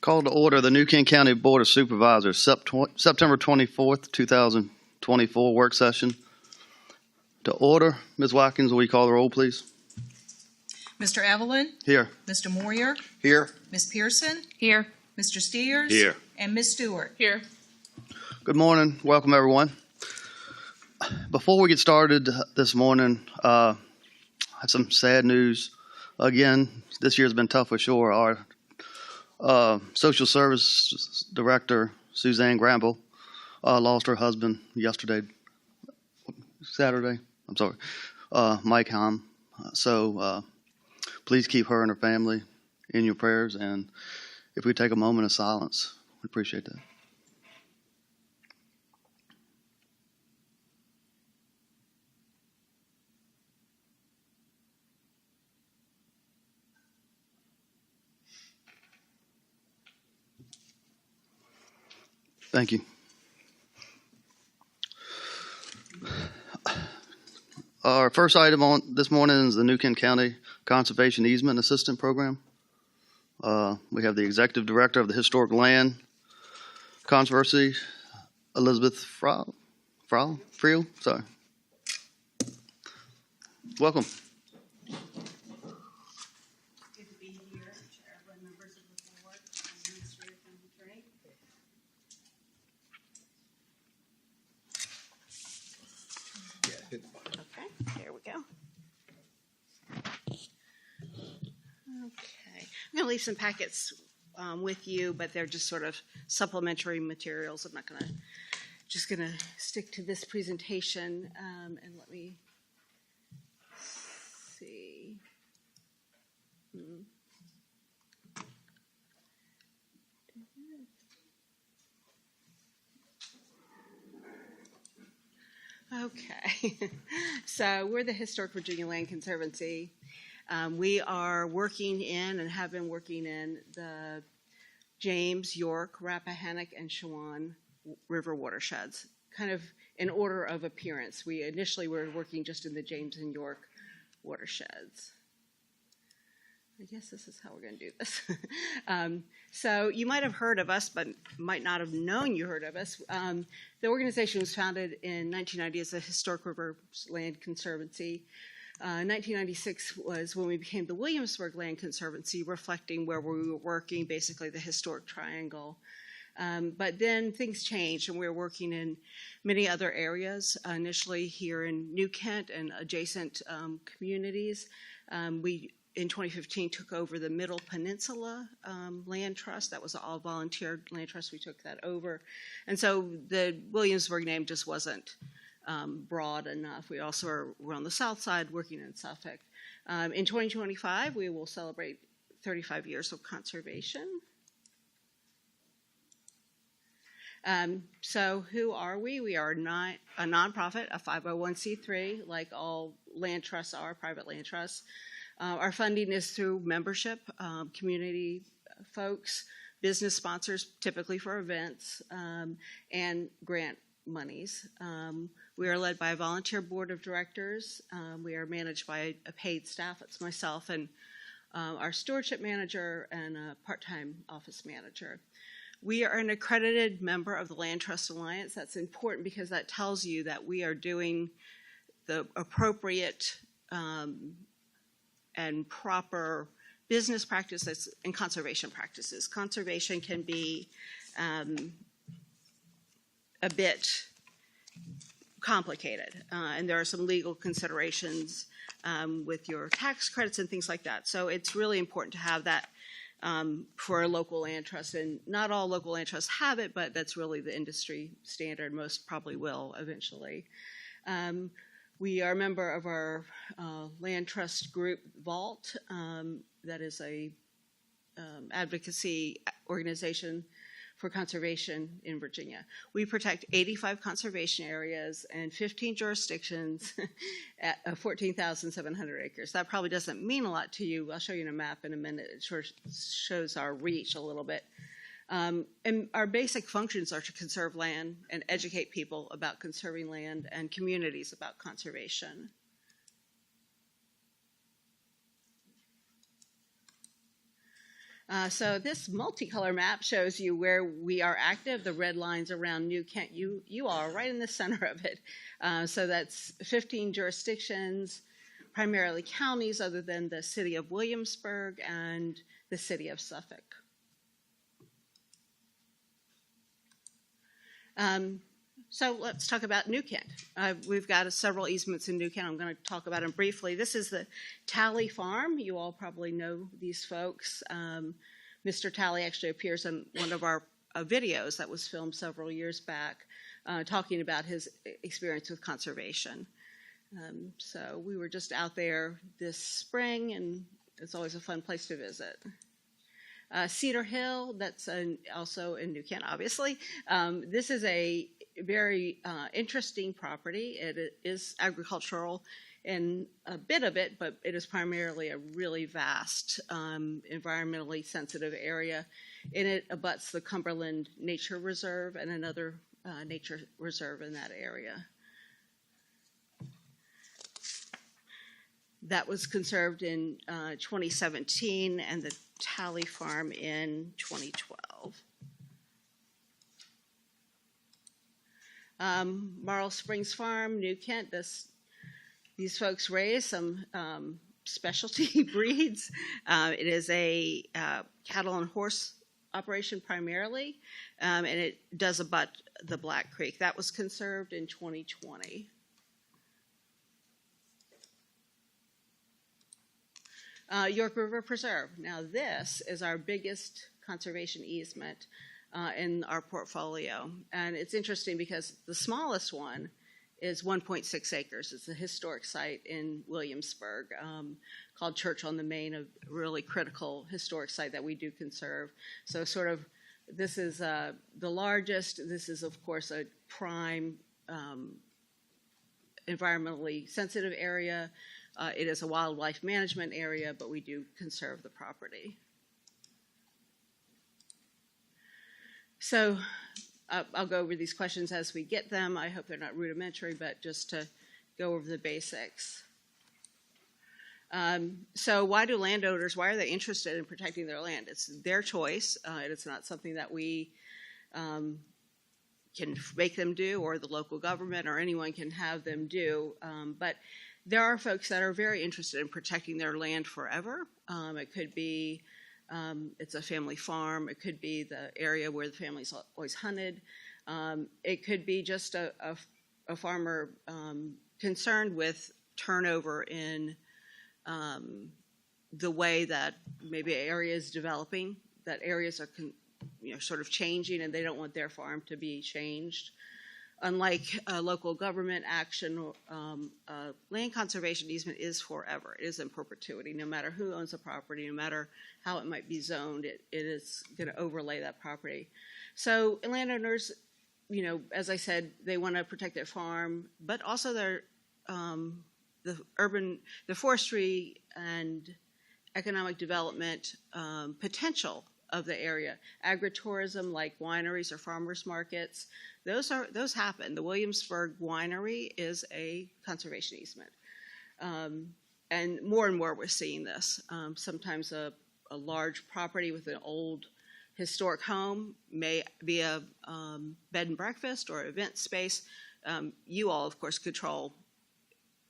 Call to order the New King County Board of Supervisors, September 24th, 2024 work session. To order, Ms. Watkins, will you call the roll, please? Mr. Evelyn? Here. Mr. Moyer? Here. Ms. Pearson? Here. Mr. Steers? Here. And Ms. Stewart? Here. Good morning. Welcome, everyone. Before we get started this morning, I have some sad news. Again, this year's been tough for sure. Our social service director, Suzanne Gramble, lost her husband Saturday. Mike Hom. So please keep her and her family in your prayers. And if we take a moment of silence, we appreciate that. Thank you. Our first item on this morning is the New King County Conservation Easement Assistant Program. We have the Executive Director of the Historic Land Conservancy, Elizabeth Friel. Sorry. Welcome. Good to be here, Chair, members of the board, administrative and attorney. Okay, there we go. Okay, I'm going to leave some packets with you, but they're just sort of supplementary materials. I'm not going to, just going to stick to this presentation, and let me see. Okay, so we're the Historic Virginia Land Conservancy. We are working in and have been working in the James, York, Rappahannock, and Shawan River watersheds, kind of in order of appearance. We initially were working just in the James and York watersheds. I guess this is how we're going to do this. So you might have heard of us, but might not have known you heard of us. The organization was founded in 1990 as the Historic River Land Conservancy. 1996 was when we became the Williamsburg Land Conservancy, reflecting where we were working, basically the historic triangle. But then things changed, and we were working in many other areas, initially here in New Kent and adjacent communities. We in 2015 took over the Middle Peninsula Land Trust. That was an all-volunteer land trust. We took that over. And so the Williamsburg name just wasn't broad enough. We also were on the south side working in Suffolk. In 2025, we will celebrate 35 years of conservation. So who are we? We are not a nonprofit, a 501c3, like all land trusts are, private land trusts. Our funding is through membership, community folks, business sponsors, typically for events, and grant monies. We are led by a volunteer board of directors. We are managed by a paid staff. It's myself and our stewardship manager and a part-time office manager. We are an accredited member of the Land Trust Alliance. That's important because that tells you that we are doing the appropriate and proper business practices and conservation practices. Conservation can be a bit complicated, and there are some legal considerations with your tax credits and things like that. So it's really important to have that for a local land trust, and not all local land trusts have it, but that's really the industry standard. Most probably will eventually. We are a member of our land trust group, Vault. That is a advocacy organization for conservation in Virginia. We protect 85 conservation areas and 15 jurisdictions at 14,700 acres. That probably doesn't mean a lot to you. I'll show you in a map in a minute. It sort of shows our reach a little bit. And our basic functions are to conserve land and educate people about conserving land and communities about conservation. So this multicolor map shows you where we are active. The red lines around New Kent, you are right in the center of it. So that's 15 jurisdictions, primarily counties other than the city of Williamsburg and the city of Suffolk. So let's talk about New Kent. We've got several easements in New Kent. I'm going to talk about them briefly. This is the Talley Farm. You all probably know these folks. Mr. Talley actually appears in one of our videos that was filmed several years back, talking about his experience with conservation. So we were just out there this spring, and it's always a fun place to visit. Cedar Hill, that's also in New Kent, obviously. This is a very interesting property. It is agricultural in a bit of it, but it is primarily a really vast, environmentally sensitive area. And it abuts the Cumberland Nature Reserve and another nature reserve in that area. That was conserved in 2017, and the Talley Farm in 2012. Marl Springs Farm, New Kent. These folks raise some specialty breeds. It is a cattle and horse operation primarily, and it does abut the Black Creek. That was conserved in 2020. York River Preserve. Now this is our biggest conservation easement in our portfolio. And it's interesting because the smallest one is 1.6 acres. It's a historic site in Williamsburg called Church on the Main, a really critical historic site that we do conserve. So sort of this is the largest. This is, of course, a prime environmentally sensitive area. It is a wildlife management area, but we do conserve the property. So I'll go over these questions as we get them. I hope they're not rudimentary, but just to go over the basics. So why are they interested in protecting their land? It's their choice. It's not something that we can make them do, or the local government or anyone can have them do. But there are folks that are very interested in protecting their land forever. It could be it's a family farm. It could be the area where the family's always hunted. It could be just a farmer concerned with turnover in the way that maybe an area is developing, that areas are sort of changing, and they don't want their farm to be changed. Unlike local government action, land conservation easement is forever. It is in perpetuity. No matter who owns the property, no matter how it might be zoned, it is going to overlay that property. So landowners, as I said, they want to protect their farm, but also their the forestry and economic development potential of the area. Agritourism, like wineries or farmers markets, those happen. The Williamsburg Winery is a conservation easement, and more we're seeing this. Sometimes a large property with an old historic home may be a bed and breakfast or event space. You all, of course, control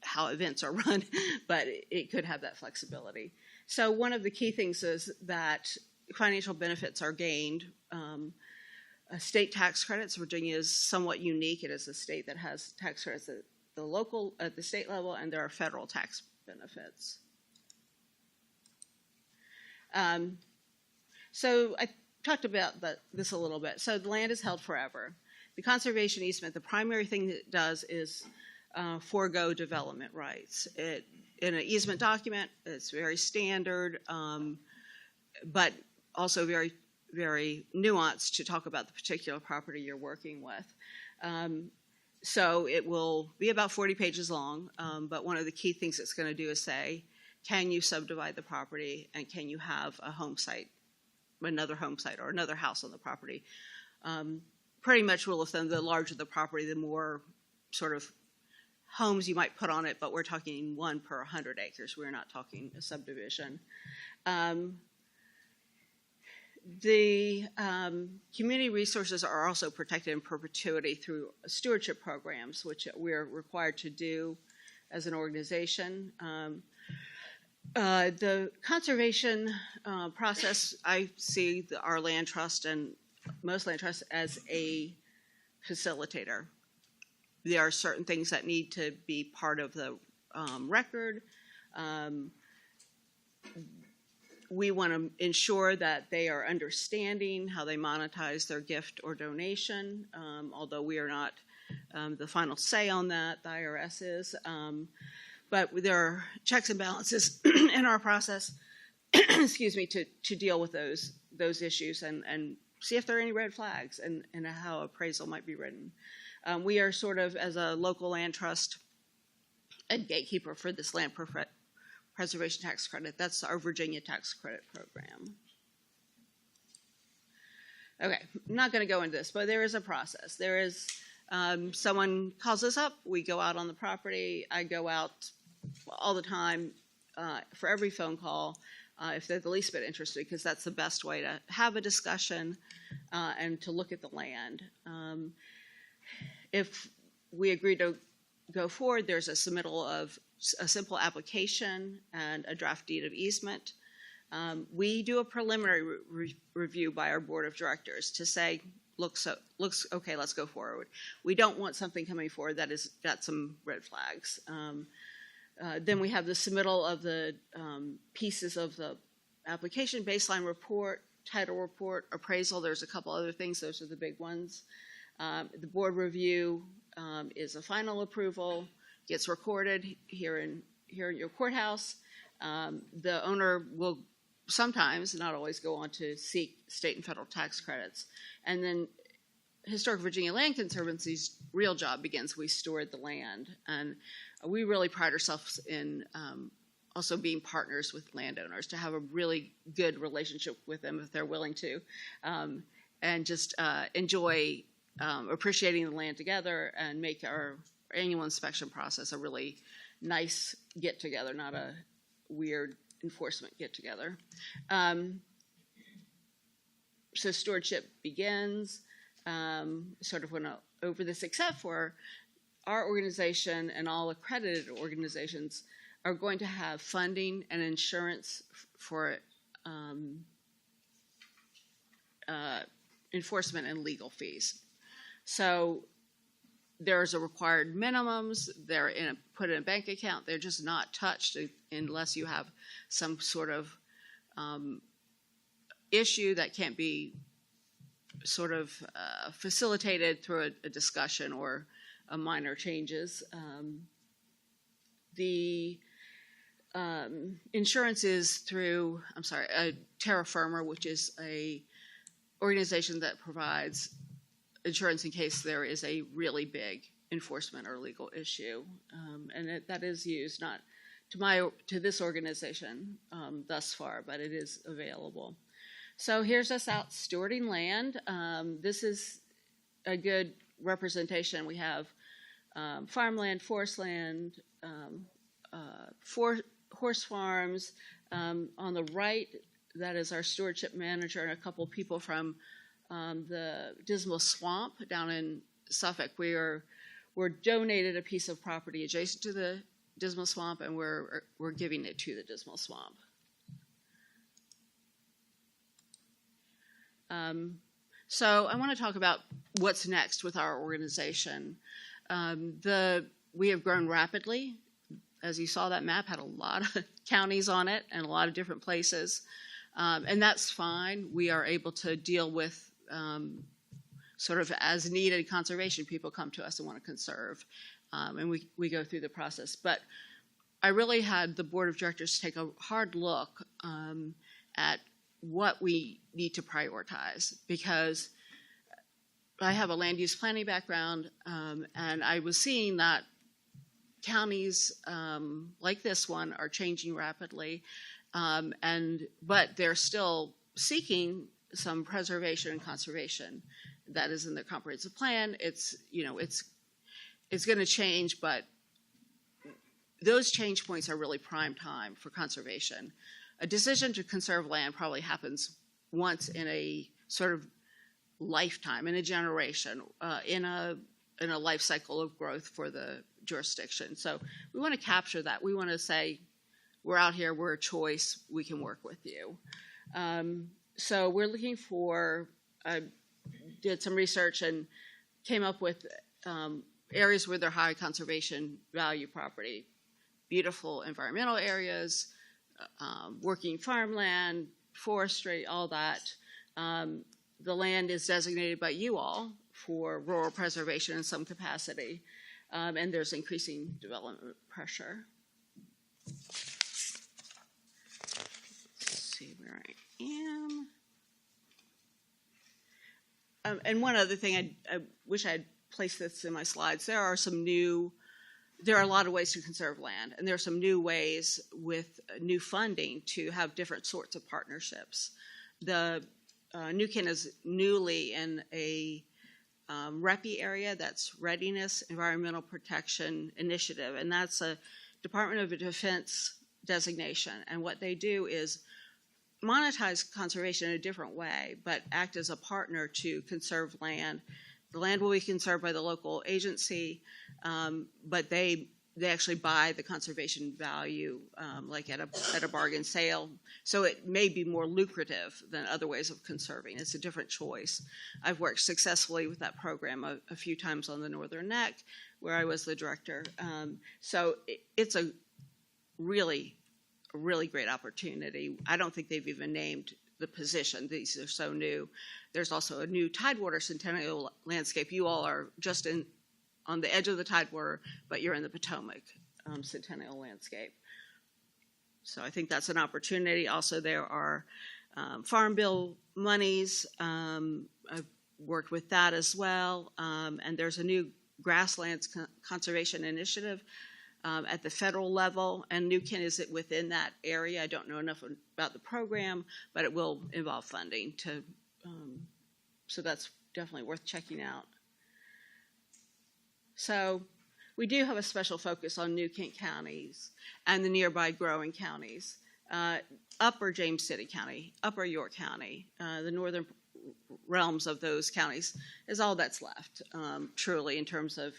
how events are run, but it could have that flexibility. So one of the key things is that financial benefits are gained. State tax credits. Virginia is somewhat unique. It is a state that has tax credits at the state level, and there are federal tax benefits. So I talked about this a little bit. So the land is held forever. The conservation easement, the primary thing that it does is forego development rights. In an easement document, it's very standard, but also very, very nuanced to talk about the particular property you're working with. So it will be about 40 pages long, but one of the key things it's going to do is say, can you subdivide the property, and can you have a home site, another home site, or another house on the property? Pretty much rule of thumb, the larger the property, the more sort of homes you might put on it, but we're talking 1 per 100 acres. We're not talking a subdivision. The community resources are also protected in perpetuity through stewardship programs, which we're required to do as an organization. The conservation process, I see our land trust and most land trusts as a facilitator. There are certain things that need to be part of the record. We want to ensure that they are understanding how they monetize their gift or donation, although we are not the final say on that, the IRS is. But there are checks and balances in our process, excuse me, to deal with those issues and see if there are any red flags and how appraisal might be written. We are sort of, as a local land trust, a gatekeeper for this land preservation tax credit. That's our Virginia tax credit program. Okay, I'm not going to go into this, but there is a process. There is, someone calls us up, we go out on the property, I go out all the time for every phone call if they're the least bit interested, because that's the best way to have a discussion and to look at the land. If we agree to go forward, there's a submittal of a simple application and a draft deed of easement. We do a preliminary review by our board of directors to say, looks okay, let's go forward. We don't want something coming forward that has got some red flags. Then we have the submittal of the pieces of the application, baseline report, title report, appraisal. There's a couple other things. Those are the big ones. The board review is a final approval, gets recorded here in your courthouse. The owner will sometimes, not always, go on to seek state and federal tax credits. And then Historic Virginia Land Conservancy's real job begins. We steward the land. And we really pride ourselves in also being partners with landowners, to have a really good relationship with them if they're willing to, and just enjoy appreciating the land together and make our annual inspection process a really nice get-together, not a weird enforcement get-together. So stewardship begins. Sort of went over this, except for our organization and all accredited organizations are going to have funding and insurance for enforcement and legal fees. So there's a required minimums. They're put in a bank account. They're just not touched unless you have some sort of issue that can't be sort of facilitated through a discussion or a minor changes. The insurance is through, Terra Firma, which is a organization that provides insurance in case there is a really big enforcement or legal issue, and that is used not to this organization thus far, but it is available. So here's us out stewarding land. This is a good representation. We have farmland, forest land, horse farms. On the right, that is our stewardship manager and a couple people from the Dismal Swamp down in Suffolk. We're donated a piece of property adjacent to the Dismal Swamp, and we're giving it to the Dismal Swamp. So I want to talk about what's next with our organization. We have grown rapidly. As you saw, that map had a lot of counties on it and a lot of different places. And that's fine. We are able to deal with sort of as needed conservation. People come to us and want to conserve, and we go through the process. But I really had the board of directors take a hard look at what we need to prioritize, because I have a land use planning background, and I was seeing that counties like this one are changing rapidly, but they're still seeking some preservation and conservation that is in the comprehensive plan. It's going to change, but those change points are really prime time for conservation. A decision to conserve land probably happens once in a sort of lifetime, in a generation, in a life cycle of growth for the jurisdiction. So we want to capture that. We want to say, we're out here, we're a choice, we can work with you. So we're looking for, did some research and came up with areas where there are high conservation value property, beautiful environmental areas, working farmland, forestry, all that. The land is designated by you all for rural preservation in some capacity, and there's increasing development pressure. Let's see where I am. And one other thing, I wish I had placed this in my slides. There are a lot of ways to conserve land, and there are some new ways with new funding to have different sorts of partnerships. The New Kent is newly in a REPI area, that's Readiness Environmental Protection Initiative, and that's a Department of Defense designation. And what they do is monetize conservation in a different way, but act as a partner to conserve land. The land will be conserved by the local agency, but they actually buy the conservation value, like at a bargain sale. So it may be more lucrative than other ways of conserving. It's a different choice. I've worked successfully with that program a few times on the Northern Neck, where I was the director. So it's a really great opportunity. I don't think they've even named the position. These are so new. There's also a new Tidewater Centennial landscape. You all are just on the edge of the Tidewater, but you're in the Potomac Centennial landscape. So I think that's an opportunity. Also, there are Farm Bill monies. I've worked with that as well. And there's a new grasslands conservation initiative at the federal level, and New Kent is within that area. I don't know enough about the program, but it will involve funding to, so that's definitely worth checking out. So we do have a special focus on New Kent counties and the nearby growing counties. Upper James City County, Upper York County, the northern realms of those counties is all that's left, truly, in terms of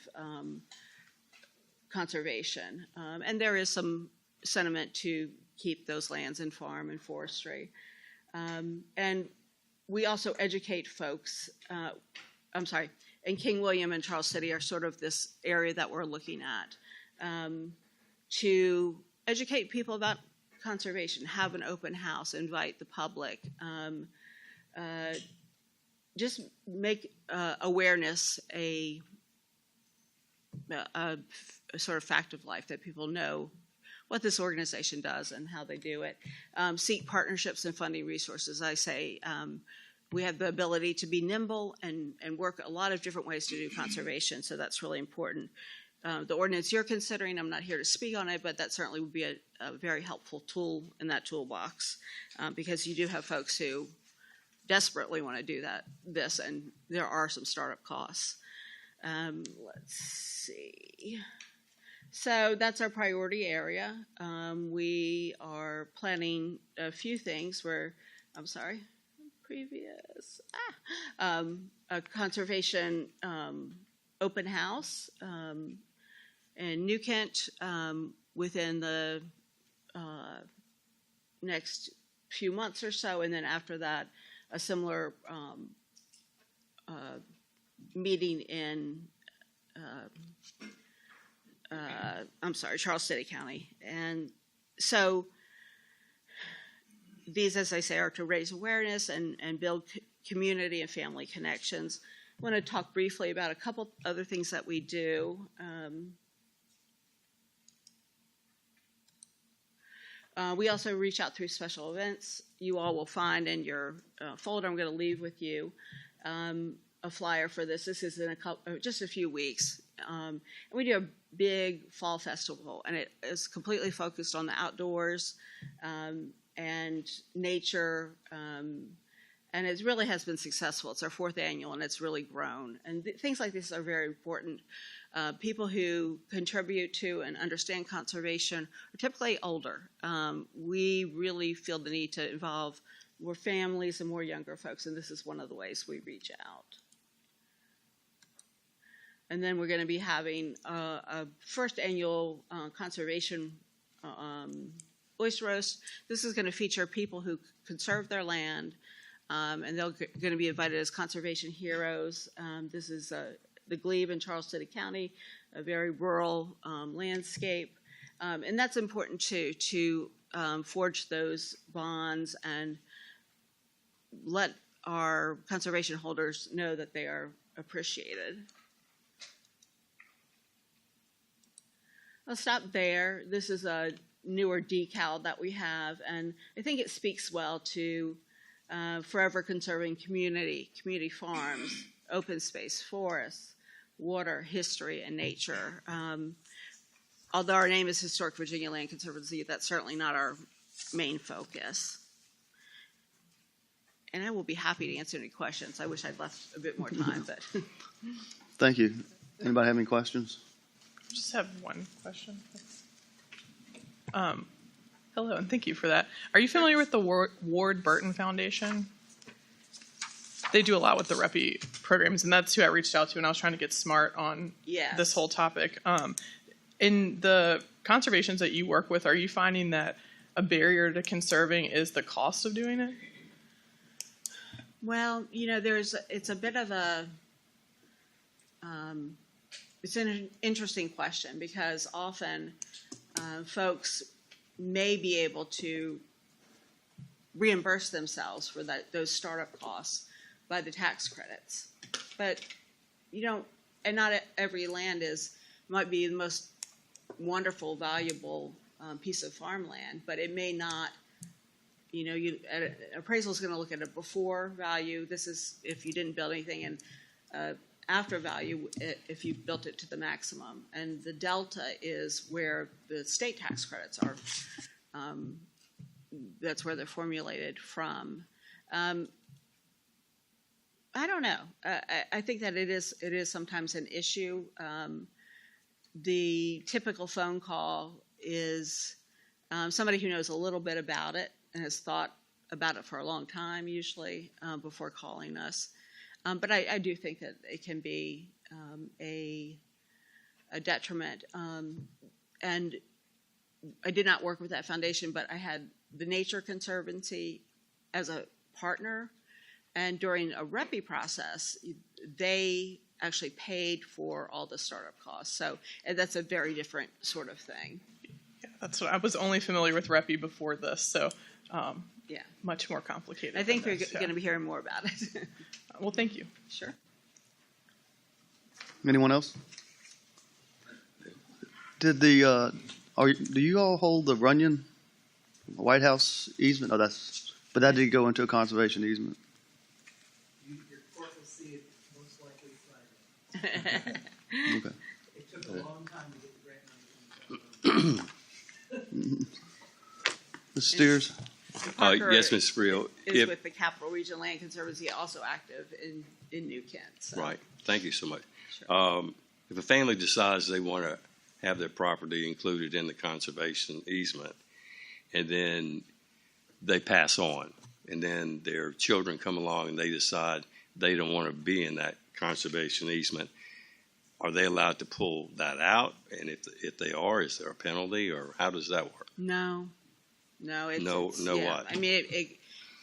conservation. And there is some sentiment to keep those lands in farm and forestry. And we also educate folks, and King William and Charles City are sort of this area that we're looking at, to educate people about conservation, have an open house, invite the public, just make awareness a sort of fact of life, that people know what this organization does and how they do it. Seek partnerships and funding resources. I say we have the ability to be nimble and work a lot of different ways to do conservation, so that's really important. The ordinance you're considering, I'm not here to speak on it, but that certainly would be a very helpful tool in that toolbox, because you do have folks who desperately want to do this, and there are some startup costs. Let's see. So that's our priority area. We are planning a few things where, a conservation open house in New Kent within the next few months or so, and then after that, a similar meeting in Charles City County. And so these, as I say, are to raise awareness and build community and family connections. I want to talk briefly about a couple other things that we do. We also reach out through special events. You all will find in your folder, I'm going to leave with you, a flyer for this. This is in just a few weeks. And we do a big fall festival, and it is completely focused on the outdoors and nature, and it really has been successful. It's our 4th annual, and it's really grown. And things like this are very important. People who contribute to and understand conservation are typically older. We really feel the need to involve more families and more younger folks, and this is one of the ways we reach out. And then we're going to be having a first annual conservation oyster roast. This is going to feature people who conserve their land, and they're going to be invited as conservation heroes. This is the Glebe in Charles City County, a very rural landscape. And that's important too, to forge those bonds and let our conservation holders know that they are appreciated. I'll stop there. This is a newer decal that we have, and I think it speaks well to forever conserving community farms, open space, forests, water, history, and nature. Although our name is Historic Virginia Land Conservancy, that's certainly not our main focus. And I will be happy to answer any questions. I wish I'd left a bit more time, but. Thank you. Anybody have any questions? Just have one question. Hello, and thank you for that. Are you familiar with the Ward Burton Foundation? They do a lot with the REPI programs, and that's who I reached out to when I was trying to get smart on this whole topic. In the conservations that you work with, are you finding that a barrier to conserving is the cost of doing it? Well, it's a bit of a, it's an interesting question, because often folks may be able to reimburse themselves for those startup costs by the tax credits. But and not every land might be the most wonderful, valuable piece of farmland, but it may not. Appraisal is going to look at a before value. This is if you didn't build anything, and after value if you built it to the maximum. And the delta is where the state tax credits are. That's where they're formulated from. I don't know. I think that it is sometimes an issue. The typical phone call is somebody who knows a little bit about it and has thought about it for a long time, usually, before calling us. But I do think that it can be a detriment. And I did not work with that foundation, but I had the Nature Conservancy as a partner. And during a REPI process, they actually paid for all the startup costs. So that's a very different sort of thing. Yeah, that's what I was only familiar with REPI before this, so much more complicated. I think we're going to be hearing more about it. Well, thank you. Sure. Anyone else? Do you all hold the Runyon White House easement? No, but that did go into a conservation easement. Your court will see it most likely Friday. Okay. It took a long time to get the grant money. Mr. Steers? Parker yes, Ms. Friel. is with the Capital Region Land Conservancy, also active in New Kent. So. Right. Thank you so much. Sure. If a family decides they want to have their property included in the conservation easement, and then they pass on, and then their children come along and they decide they don't want to be in that conservation easement, are they allowed to pull that out? And if they are, is there a penalty, or how does that work? No. What? I mean,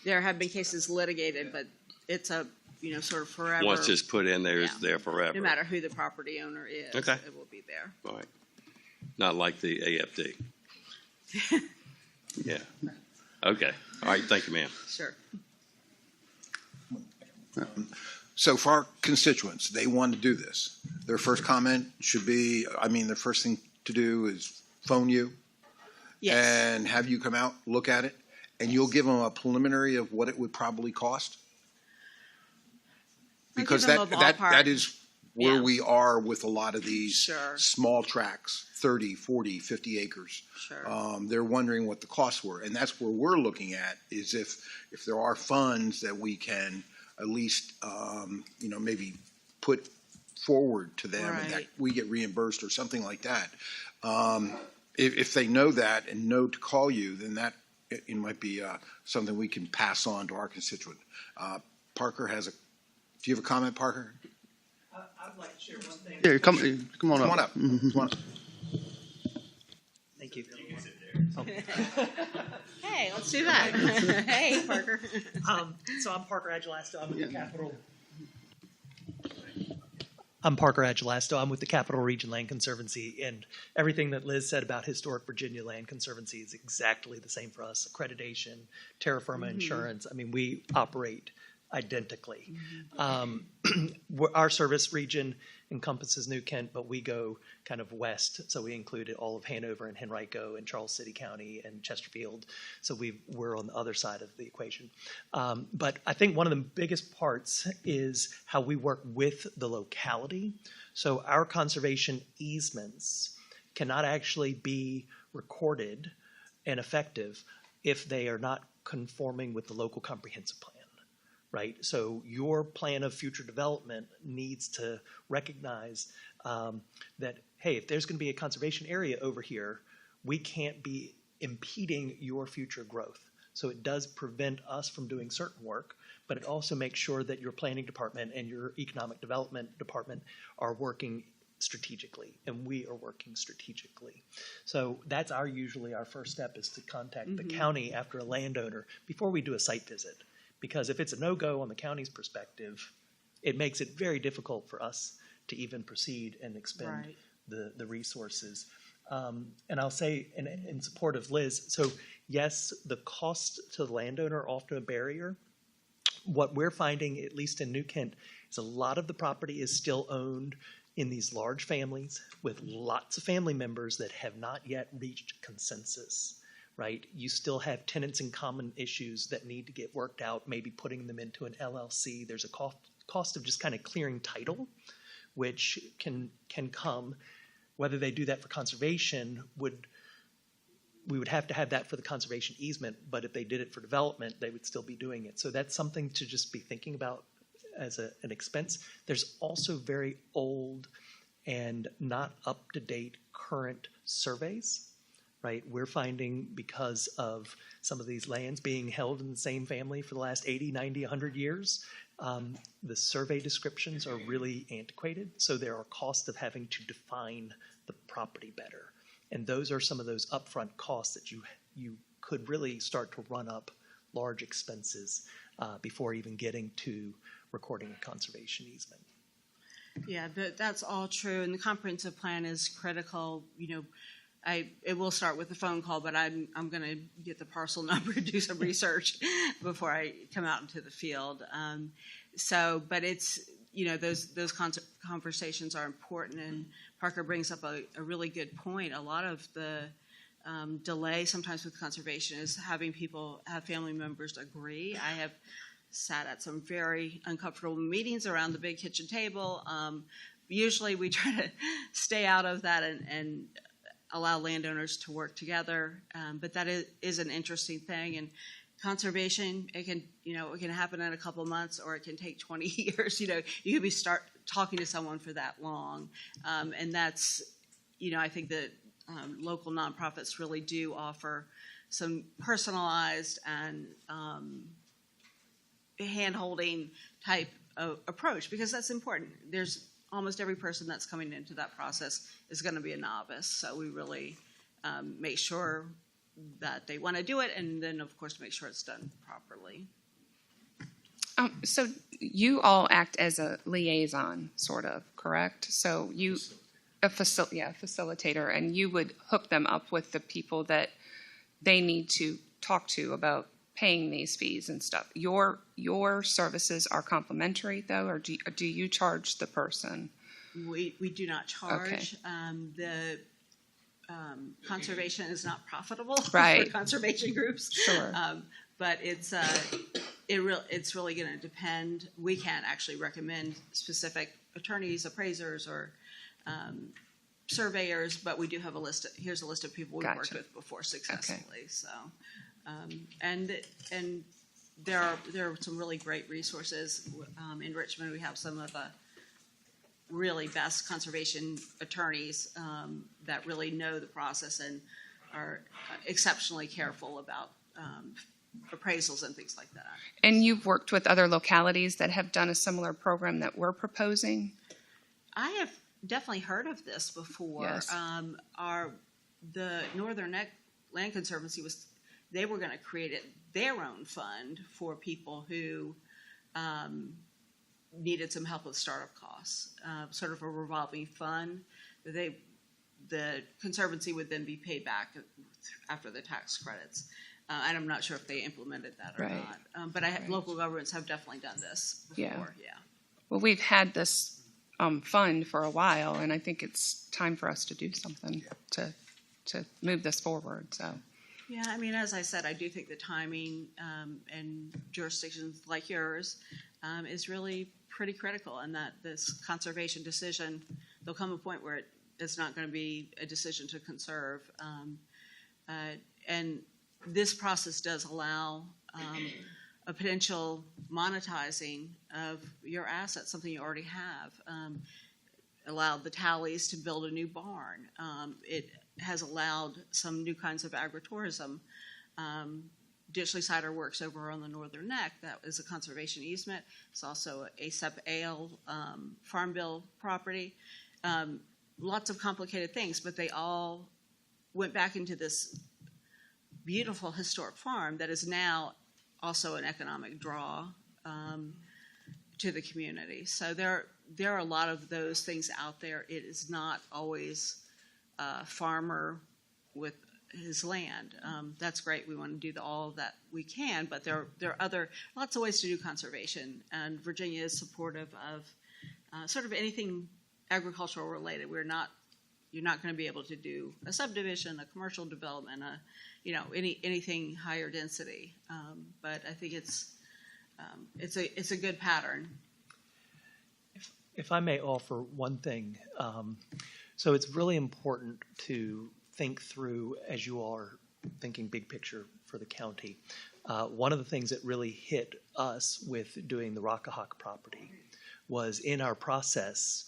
there have been cases litigated, but it's a sort of forever. Once it's put in there, it's there forever. No matter who the property owner is, Okay. It will be there. All right. Not like the AFD. Yeah. Okay. All right. Thank you, ma'am. Sure. So for our constituents, they want to do this. Their first comment should be, the first thing to do is phone you Yes. and have you come out, look at it, and you'll give them a preliminary of what it would probably cost? Because I'll give them a ballpark. that is where Yeah. we are with a lot of these Sure. small tracts, 30, 40, 50 acres. Sure. They're wondering what the costs were. And that's where we're looking at, is if there are funds that we can at least, maybe put forward to them and that Right. we get reimbursed or something like that. If they know that and know to call you, then that it might be something we can pass on to our constituent. Parker has a. Do you have a comment, Parker? I'd like to share one thing. Yeah, come on Come on up. up. Come on up. Thank you. Hey, let's do that. Hey, Parker. So I'm Parker Agelasto. I'm Parker Agelasto. I'm with the Capital Region Land Conservancy, and everything that Liz said about Historic Virginia Land Conservancy is exactly the same for us. Accreditation, terra firma insurance. I mean, we operate identically. Our service region encompasses New Kent, but we go kind of west, so we included all of Hanover and Henrico and Charles City County and Chesterfield. So we're on the other side of the equation. But I think one of the biggest parts is how we work with the locality. So our conservation easements cannot actually be recorded and effective if they are not conforming with the local comprehensive plan. Right, so your plan of future development needs to recognize that, hey, if there's going to be a conservation area over here, we can't be impeding your future growth. So it does prevent us from doing certain work, but it also makes sure that your planning department and your economic development department are working strategically, and we are working strategically. So that's usually our first step, is to contact the county after a landowner before we do a site visit. Because if it's a no-go on the county's perspective, it makes it very difficult for us to even proceed and expend the resources. And I'll say in support of Liz, so yes, the cost to the landowner are often a barrier. What we're finding, at least in New Kent, is a lot of the property is still owned in these large families with lots of family members that have not yet reached consensus. Right, you still have tenants in common issues that need to get worked out, maybe putting them into an LLC. There's a cost of just kind of clearing title, which can come. Whether they do that for conservation, we would have to have that for the conservation easement, but if they did it for development, they would still be doing it. So that's something to just be thinking about as an expense. There's also very old and not up-to-date current surveys. Right, we're finding, because of some of these lands being held in the same family for the last 80, 90, 100 years, the survey descriptions are really antiquated. So there are costs of having to define the property better. And those are some of those upfront costs that you could really start to run up large expenses before even getting to recording a conservation easement. Yeah, that's all true. And the comprehensive plan is critical. It will start with a phone call, but I'm going to get the parcel number and do some research before I come out into the field. But it's, those conversations are important, and Parker brings up a really good point. A lot of the delay sometimes with conservation is having family members agree. I have sat at some very uncomfortable meetings around the big kitchen table. Usually we try to stay out of that and allow landowners to work together, but that is an interesting thing. And conservation, it can happen in a couple of months, or it can take 20 years. You could start talking to someone for that long, and that's, I think that local nonprofits really do offer some personalized and hand-holding type of approach, because that's important. There's almost every person that's coming into that process is going to be a novice. So we really make sure that they want to do it, and then, of course, make sure it's done properly. So you all act as a liaison, sort of, correct? So a facilitator, and you would hook them up with the people that they need to talk to about paying these fees and stuff. Your services are complimentary, though, or do you charge the person? We do not charge. Okay. The conservation is not profitable Right. for conservation groups. Sure. But it's really going to depend. We can't actually recommend specific attorneys, appraisers, or surveyors, but we do have here's a list of people we've worked with before successfully. Okay. So, and there are some really great resources in Richmond. We have some of the really best conservation attorneys that really know the process and are exceptionally careful about appraisals and things like that. And you've worked with other localities that have done a similar program that we're proposing? I have definitely heard of this before. Yes. The Northern Neck Land Conservancy they were going to create their own fund for people who needed some help with startup costs, sort of a revolving fund. The Conservancy would then be paid back after the tax credits. And I'm not sure if they implemented that or Right. not. But local governments have definitely done this before. Yeah. Well, we've had this fund for a while, and I think it's time for us to do something to move this forward. So, Yeah, I mean, as I said, I do think the timing and jurisdictions like yours is really pretty critical, and that this conservation decision, there'll come a point where it's not going to be a decision to conserve. And this process does allow a potential monetizing of your assets, something you already have. Allowed the Tallies to build a new barn. It has allowed some new kinds of agritourism. Ditchley Cider Works over on the Northern Neck, that is a conservation easement. It's also a ASEP Ale farm bill property. Lots of complicated things, but they all went back into this beautiful historic farm that is now also an economic draw to the community. So there are a lot of those things out there. It is not always a farmer with his land. That's great. We want to do all that we can, but there are lots of ways to do conservation, and Virginia is supportive of sort of anything agricultural related. You're not going to be able to do a subdivision, a commercial development, anything higher density. But I think it's a good pattern. If I may offer one thing, so it's really important to think through as you are thinking big picture for the county. One of the things that really hit us with doing the Rockahawk property was in our process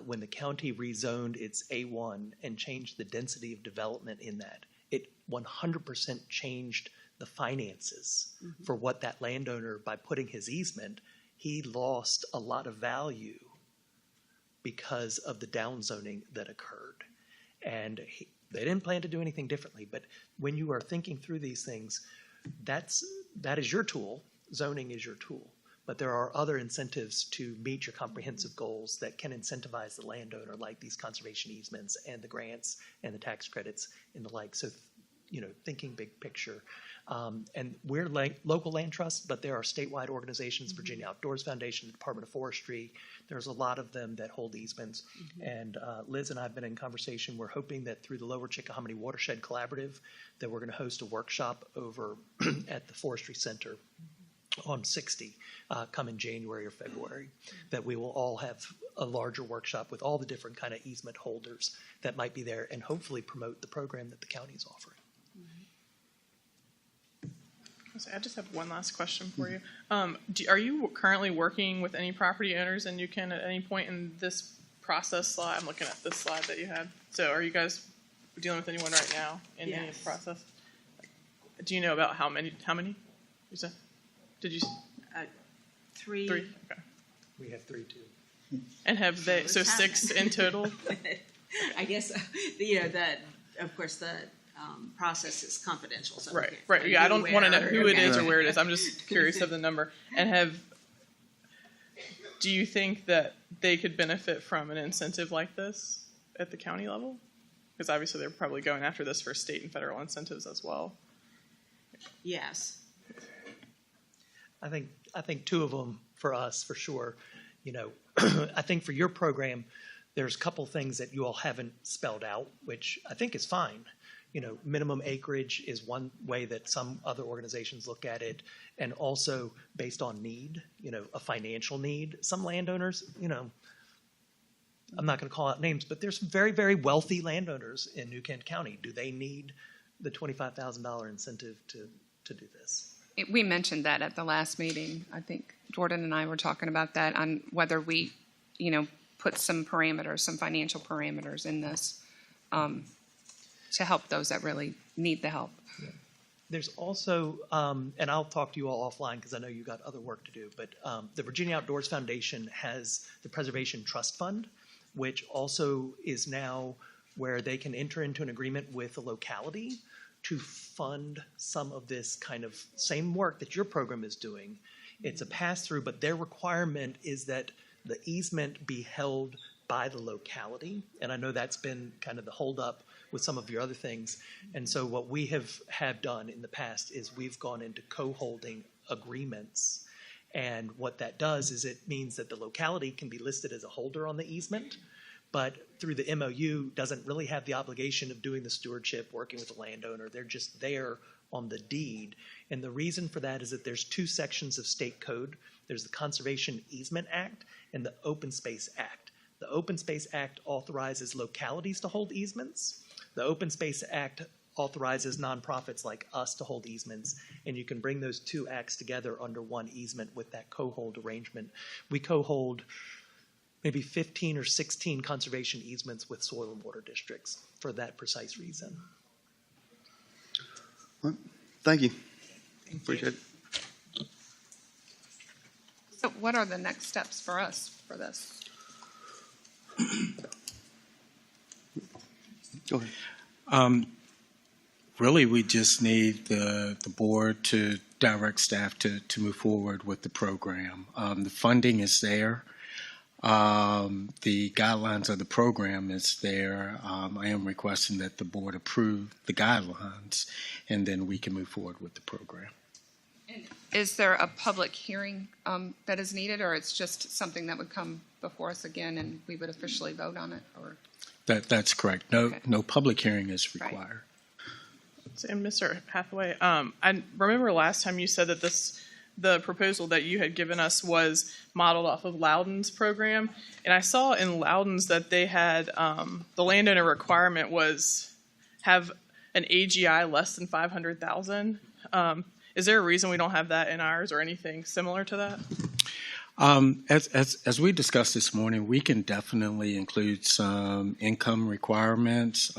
when the county rezoned its A1 and changed the density of development in that. It 100% changed the finances for what that landowner, by putting his easement, he lost a lot of value because of the downzoning that occurred. And they didn't plan to do anything differently, but when you are thinking through these things, that is your tool. Zoning is your tool. But there are other incentives to meet your comprehensive goals that can incentivize the landowner, like these conservation easements and the grants and the tax credits and the like. So, thinking big picture. And we're local land trusts, but there are statewide organizations, Virginia Outdoors Foundation, the Department of Forestry. There's a lot of them that hold easements. And Liz and I have been in conversation. We're hoping that through the Lower Chickahominy Watershed Collaborative that we're going to host a workshop over at the Forestry Center on 60 come in January or February, that we will all have a larger workshop with all the different kind of easement holders that might be there and hopefully promote the program that the county is offering. I just have one last question for you. Are you currently working with any property owners in New Kent at any point in this process slide? I'm looking at this slide that you had. So are you guys dealing with anyone right now in any process? Do you know about how many you said? Did you? Three. Okay. We have 3 too. And have they, so 6 in total? I guess, of course, the process is confidential. So Right. Yeah, I don't want to know who it is or where it is. I'm just curious of the number. And do you think that they could benefit from an incentive like this at the county level? Because obviously they're probably going after this for state and federal incentives as well. Yes. I think 2 of them for us, for sure. I think for your program, there's a couple things that you all haven't spelled out, which I think is fine. Minimum acreage is one way that some other organizations look at it, and also based on need, a financial need. Some landowners, I'm not going to call out names, but there's some very, very wealthy landowners in New Kent County. Do they need the $25,000 incentive to do this? We mentioned that at the last meeting. I think Jordan and I were talking about that, on whether we, put some financial parameters in this to help those that really need the help. There's also, and I'll talk to you all offline because I know you got other work to do, but the Virginia Outdoors Foundation has the Preservation Trust Fund, which also is now where they can enter into an agreement with a locality to fund some of this kind of same work that your program is doing. It's a pass-through, but their requirement is that the easement be held by the locality. And I know that's been kind of the holdup with some of your other things. And so what we have done in the past is we've gone into co-holding agreements. And what that does is it means that the locality can be listed as a holder on the easement, but through the MOU doesn't really have the obligation of doing the stewardship, working with the landowner. They're just there on the deed. And the reason for that is that there's two sections of state code. There's the Conservation Easement Act and the Open Space Act. The Open Space Act authorizes localities to hold easements. The Open Space Act authorizes nonprofits like us to hold easements, and you can bring those two acts together under one easement with that co-hold arrangement. We co-hold maybe 15 or 16 conservation easements with soil and water districts for that precise reason. Well, thank you. Appreciate it. So what are the next steps for us for this? Go ahead. Really, we just need the board to direct staff to move forward with the program. The funding is there. The guidelines of the program is there. I am requesting that the board approve the guidelines, and then we can move forward with the program. Is there a public hearing that is needed, or it's just something that would come before us again and we would officially vote on it? Or That's correct. No public hearing is required. And Mr. Hathaway, I remember last time you said that the proposal that you had given us was modeled off of Loudoun's program, and I saw in Loudoun's that they had the landowner requirement was have an AGI less than 500,000. Is there a reason we don't have that in ours or anything similar to that? As we discussed this morning, we can definitely include some income requirements.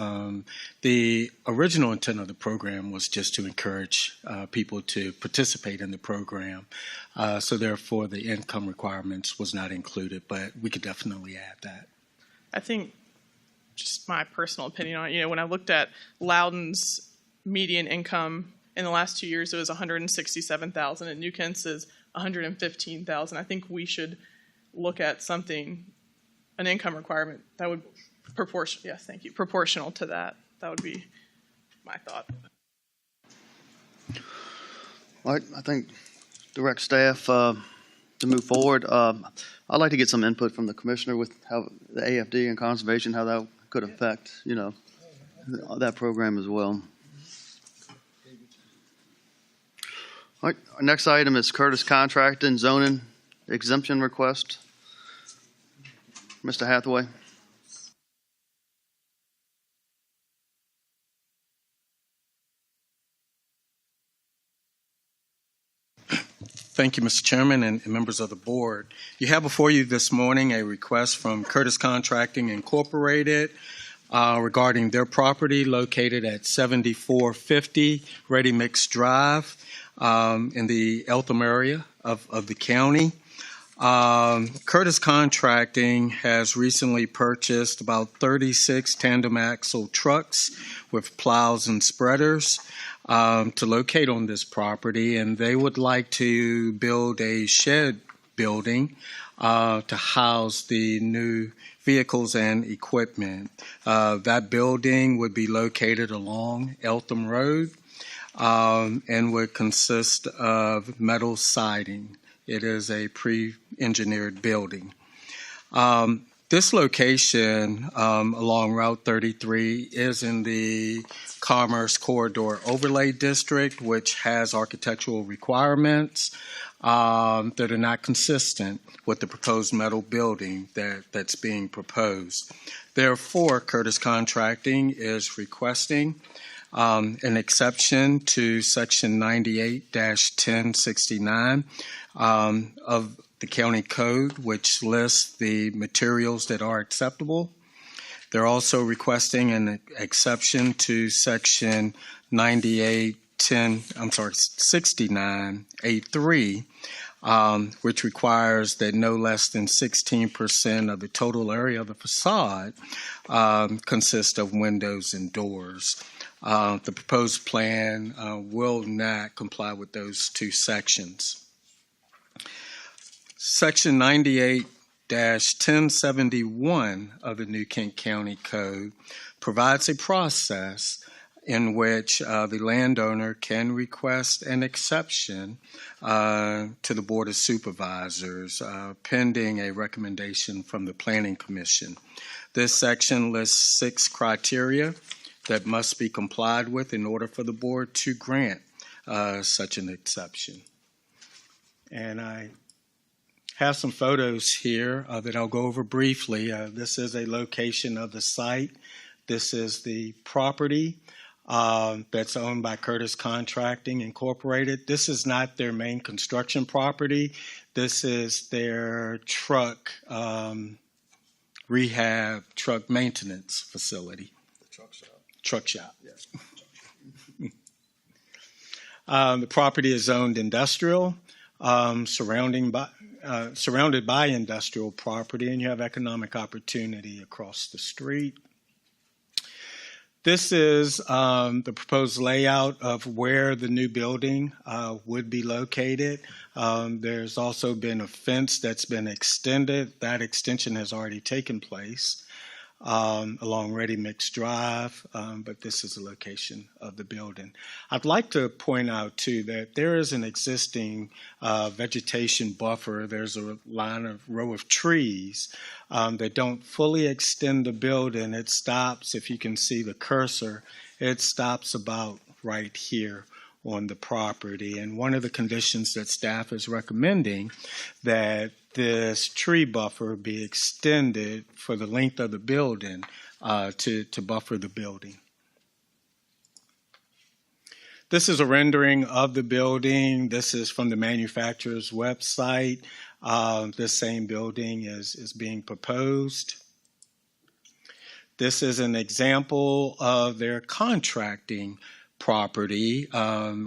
The original intent of the program was just to encourage people to participate in the program. So therefore, the income requirements was not included, but we could definitely add that. I think, just my personal opinion on it, when I looked at Loudoun's median income in the last 2 years, it was $167,000, and New Kent's is $115,000. I think we should look at something, an income requirement that would proportional to that. That would be my thought. All right, I think direct staff to move forward. I'd like to get some input from the commissioner with how the AFD and conservation, how that could affect, that program as well. All right, our next item is Curtis Contracting Zoning Exemption Request. Mr. Hathaway. Thank you, Mr. Chairman and members of the board. You have before you this morning a request from Curtis Contracting Incorporated regarding their property located at 7450 Ready Mix Drive in the Eltham area of the county. Curtis Contracting has recently purchased about 36 tandem axle trucks with plows and spreaders to locate on this property, and they would like to build a shed building to house the new vehicles and equipment. That building would be located along Eltham Road and would consist of metal siding. It is a pre-engineered building. This location along Route 33 is in the Commerce Corridor Overlay District, which has architectural requirements that are not consistent with the proposed metal building that's being proposed. Therefore, Curtis Contracting is requesting an exception to Section 98-1069 of the county code, which lists the materials that are acceptable. They're also requesting an exception to Section 98 69A3, which requires that no less than 16% of the total area of the facade consist of windows and doors. The proposed plan will not comply with those two sections. Section 98-1071 of the New Kent County Code provides a process in which the landowner can request an exception to the Board of Supervisors pending a recommendation from the Planning Commission. This section lists 6 criteria that must be complied with in order for the board to grant such an exception. And I have some photos here that I'll go over briefly. This is a location of the site. This is the property that's owned by Curtis Contracting Incorporated. This is not their main construction property. This is their truck rehab, truck maintenance facility. Truck shop, yes. The property is zoned industrial, surrounded by industrial property, and you have economic opportunity across the street. This is the proposed layout of where the new building would be located. There's also been a fence that's been extended. That extension has already taken place along Ready Mix Drive, but this is the location of the building. I'd like to point out, too, that there is an existing vegetation buffer. There's a row of trees that don't fully extend the building. It stops, if you can see the cursor, it stops about right here on the property. And one of the conditions that staff is recommending that this tree buffer be extended for the length of the building to buffer the building. This is a rendering of the building. This is from the manufacturer's website. This same building is being proposed. This is an example of their contracting property,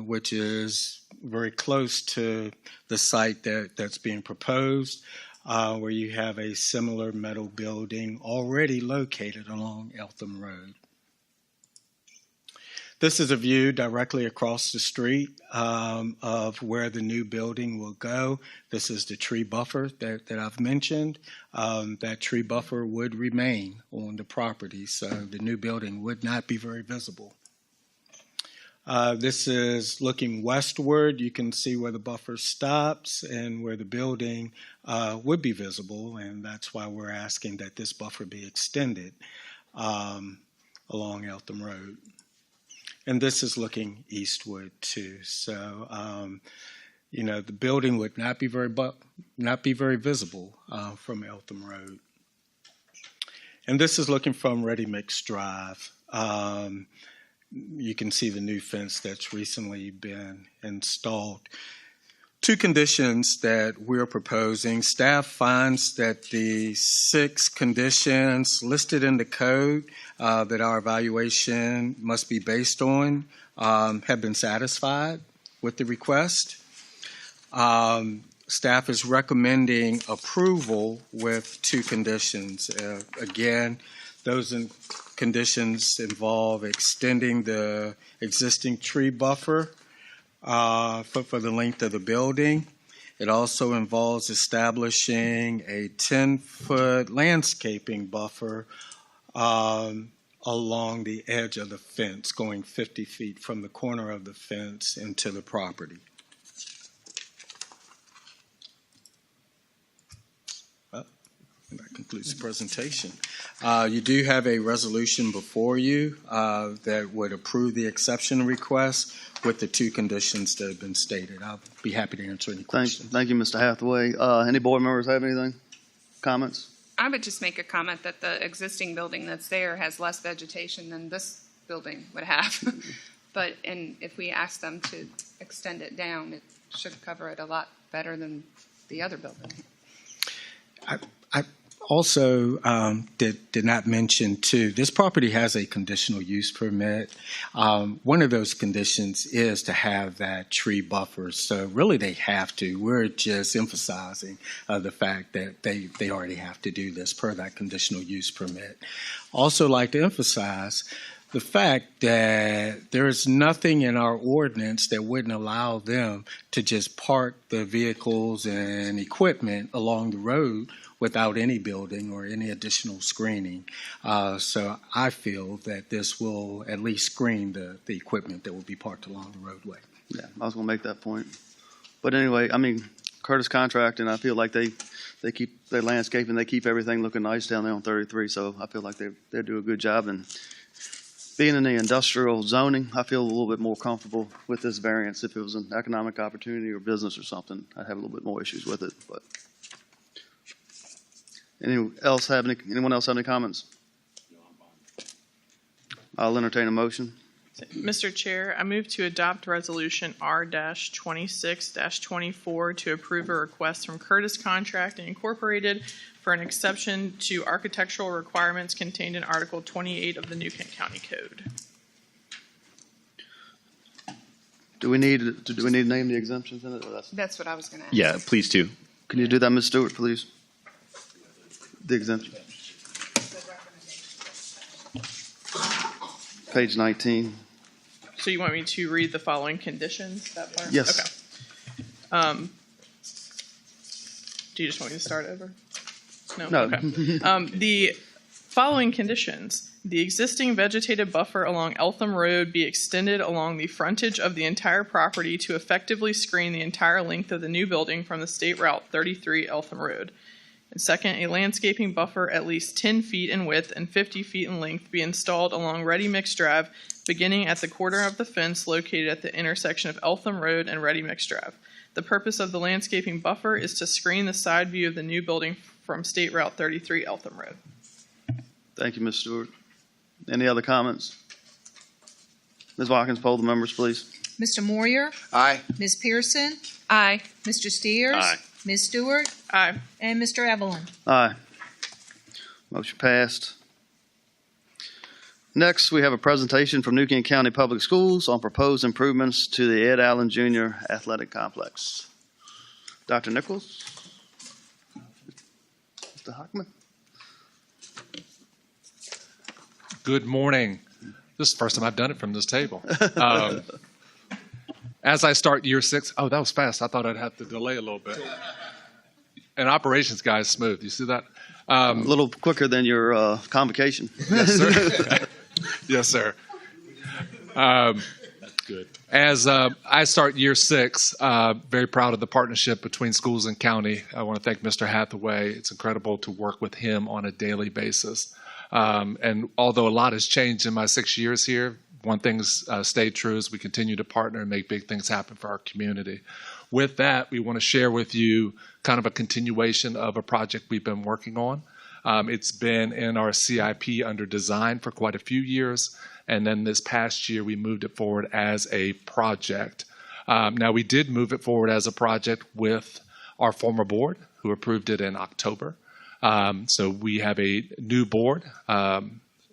which is very close to the site that's being proposed, where you have a similar metal building already located along Eltham Road. This is a view directly across the street of where the new building will go. This is the tree buffer that I've mentioned. That tree buffer would remain on the property, so the new building would not be very visible. This is looking westward. You can see where the buffer stops and where the building would be visible, and that's why we're asking that this buffer be extended along Eltham Road. And this is looking eastward too. So, the building would not be very visible from Eltham Road. And this is looking from Ready Mix Drive. You can see the new fence that's recently been installed. 2 conditions that we're proposing. Staff finds that the 6 conditions listed in the code that our evaluation must be based on have been satisfied with the request. Staff is recommending approval with 2 conditions. Again, those conditions involve extending the existing tree buffer for the length of the building. It also involves establishing a 10-foot landscaping buffer along the edge of the fence, going 50 feet from the corner of the fence into the property. That concludes the presentation. You do have a resolution before you that would approve the exception request with the 2 conditions that have been stated. I'll be happy to answer any questions. Thank you, Mr. Hathaway. Any board members have anything? Comments? I would just make a comment that the existing building that's there has less vegetation than this building would have. And if we ask them to extend it down, it should cover it a lot better than the other building. Also, did not mention too, this property has a conditional use permit. One of those conditions is to have that tree buffer. So really they have to. We're just emphasizing the fact that they already have to do this per that conditional use permit. Also like to emphasize the fact that there is nothing in our ordinance that wouldn't allow them to just park the vehicles and equipment along the road without any building or any additional screening. So I feel that this will at least screen the equipment that will be parked along the roadway. Yeah, I was going to make that point. But anyway, I mean, Curtis Contracting, I feel like they keep their landscaping, they keep everything looking nice down there on 33. So I feel like they do a good job. And being in the industrial zoning, I feel a little bit more comfortable with this variance. If it was an economic opportunity or business or something, I'd have a little bit more issues with it. But anyone else have any comments? I'll entertain a motion. Mr. Chair, I move to adopt Resolution R-26-24 to approve a request from Curtis Contracting Incorporated for an exception to architectural requirements contained in Article 28 of the New Kent County Code. Do we need to name the exemptions in it? Or That's what I was going to ask. Yeah, please do. Can you do that, Ms. Stewart, please? The exemption. Page 19. So you want me to read the following conditions, that part? Yes. Okay. Do you just want me to start over? No. Okay. The following conditions. The existing vegetative buffer along Eltham Road be extended along the frontage of the entire property to effectively screen the entire length of the new building from the State Route 33 Eltham Road. And second, a landscaping buffer at least 10 feet in width and 50 feet in length be installed along Ready Mix Drive, beginning at the corner of the fence located at the intersection of Eltham Road and Ready Mix Drive. The purpose of the landscaping buffer is to screen the side view of the new building from State Route 33 Eltham Road. Thank you, Ms. Stewart. Any other comments? Ms. Watkins, poll the members, please. Mr. Moyer, Aye. Ms. Pearson, Aye. Mr. Steers, Aye. Ms. Stewart, Aye. and Mr. Evelyn. Aye. Motion passed. Next, we have a presentation from New Kent County Public Schools on proposed improvements to the Ed Allen Jr. Athletic Complex. Dr. Nichols? Mr. Hockman? Good morning. This is the first time I've done it from this table. As I start year 6, oh, that was fast. I thought I'd have to delay a little bit. And operations guy is smooth. You see that? A little quicker than your convocation. Yes, sir. Yes, sir. That's good. As I start year 6, very proud of the partnership between schools and county. I want to thank Mr. Hathaway. It's incredible to work with him on a daily basis. And although a lot has changed in my 6 years here, one thing's stayed true is we continue to partner and make big things happen for our community. With that, we want to share with you kind of a continuation of a project we've been working on. It's been in our CIP under design for quite a few years, and then this past year we moved it forward as a project. Now, we did move it forward as a project with our former board, who approved it in October. So we have a new board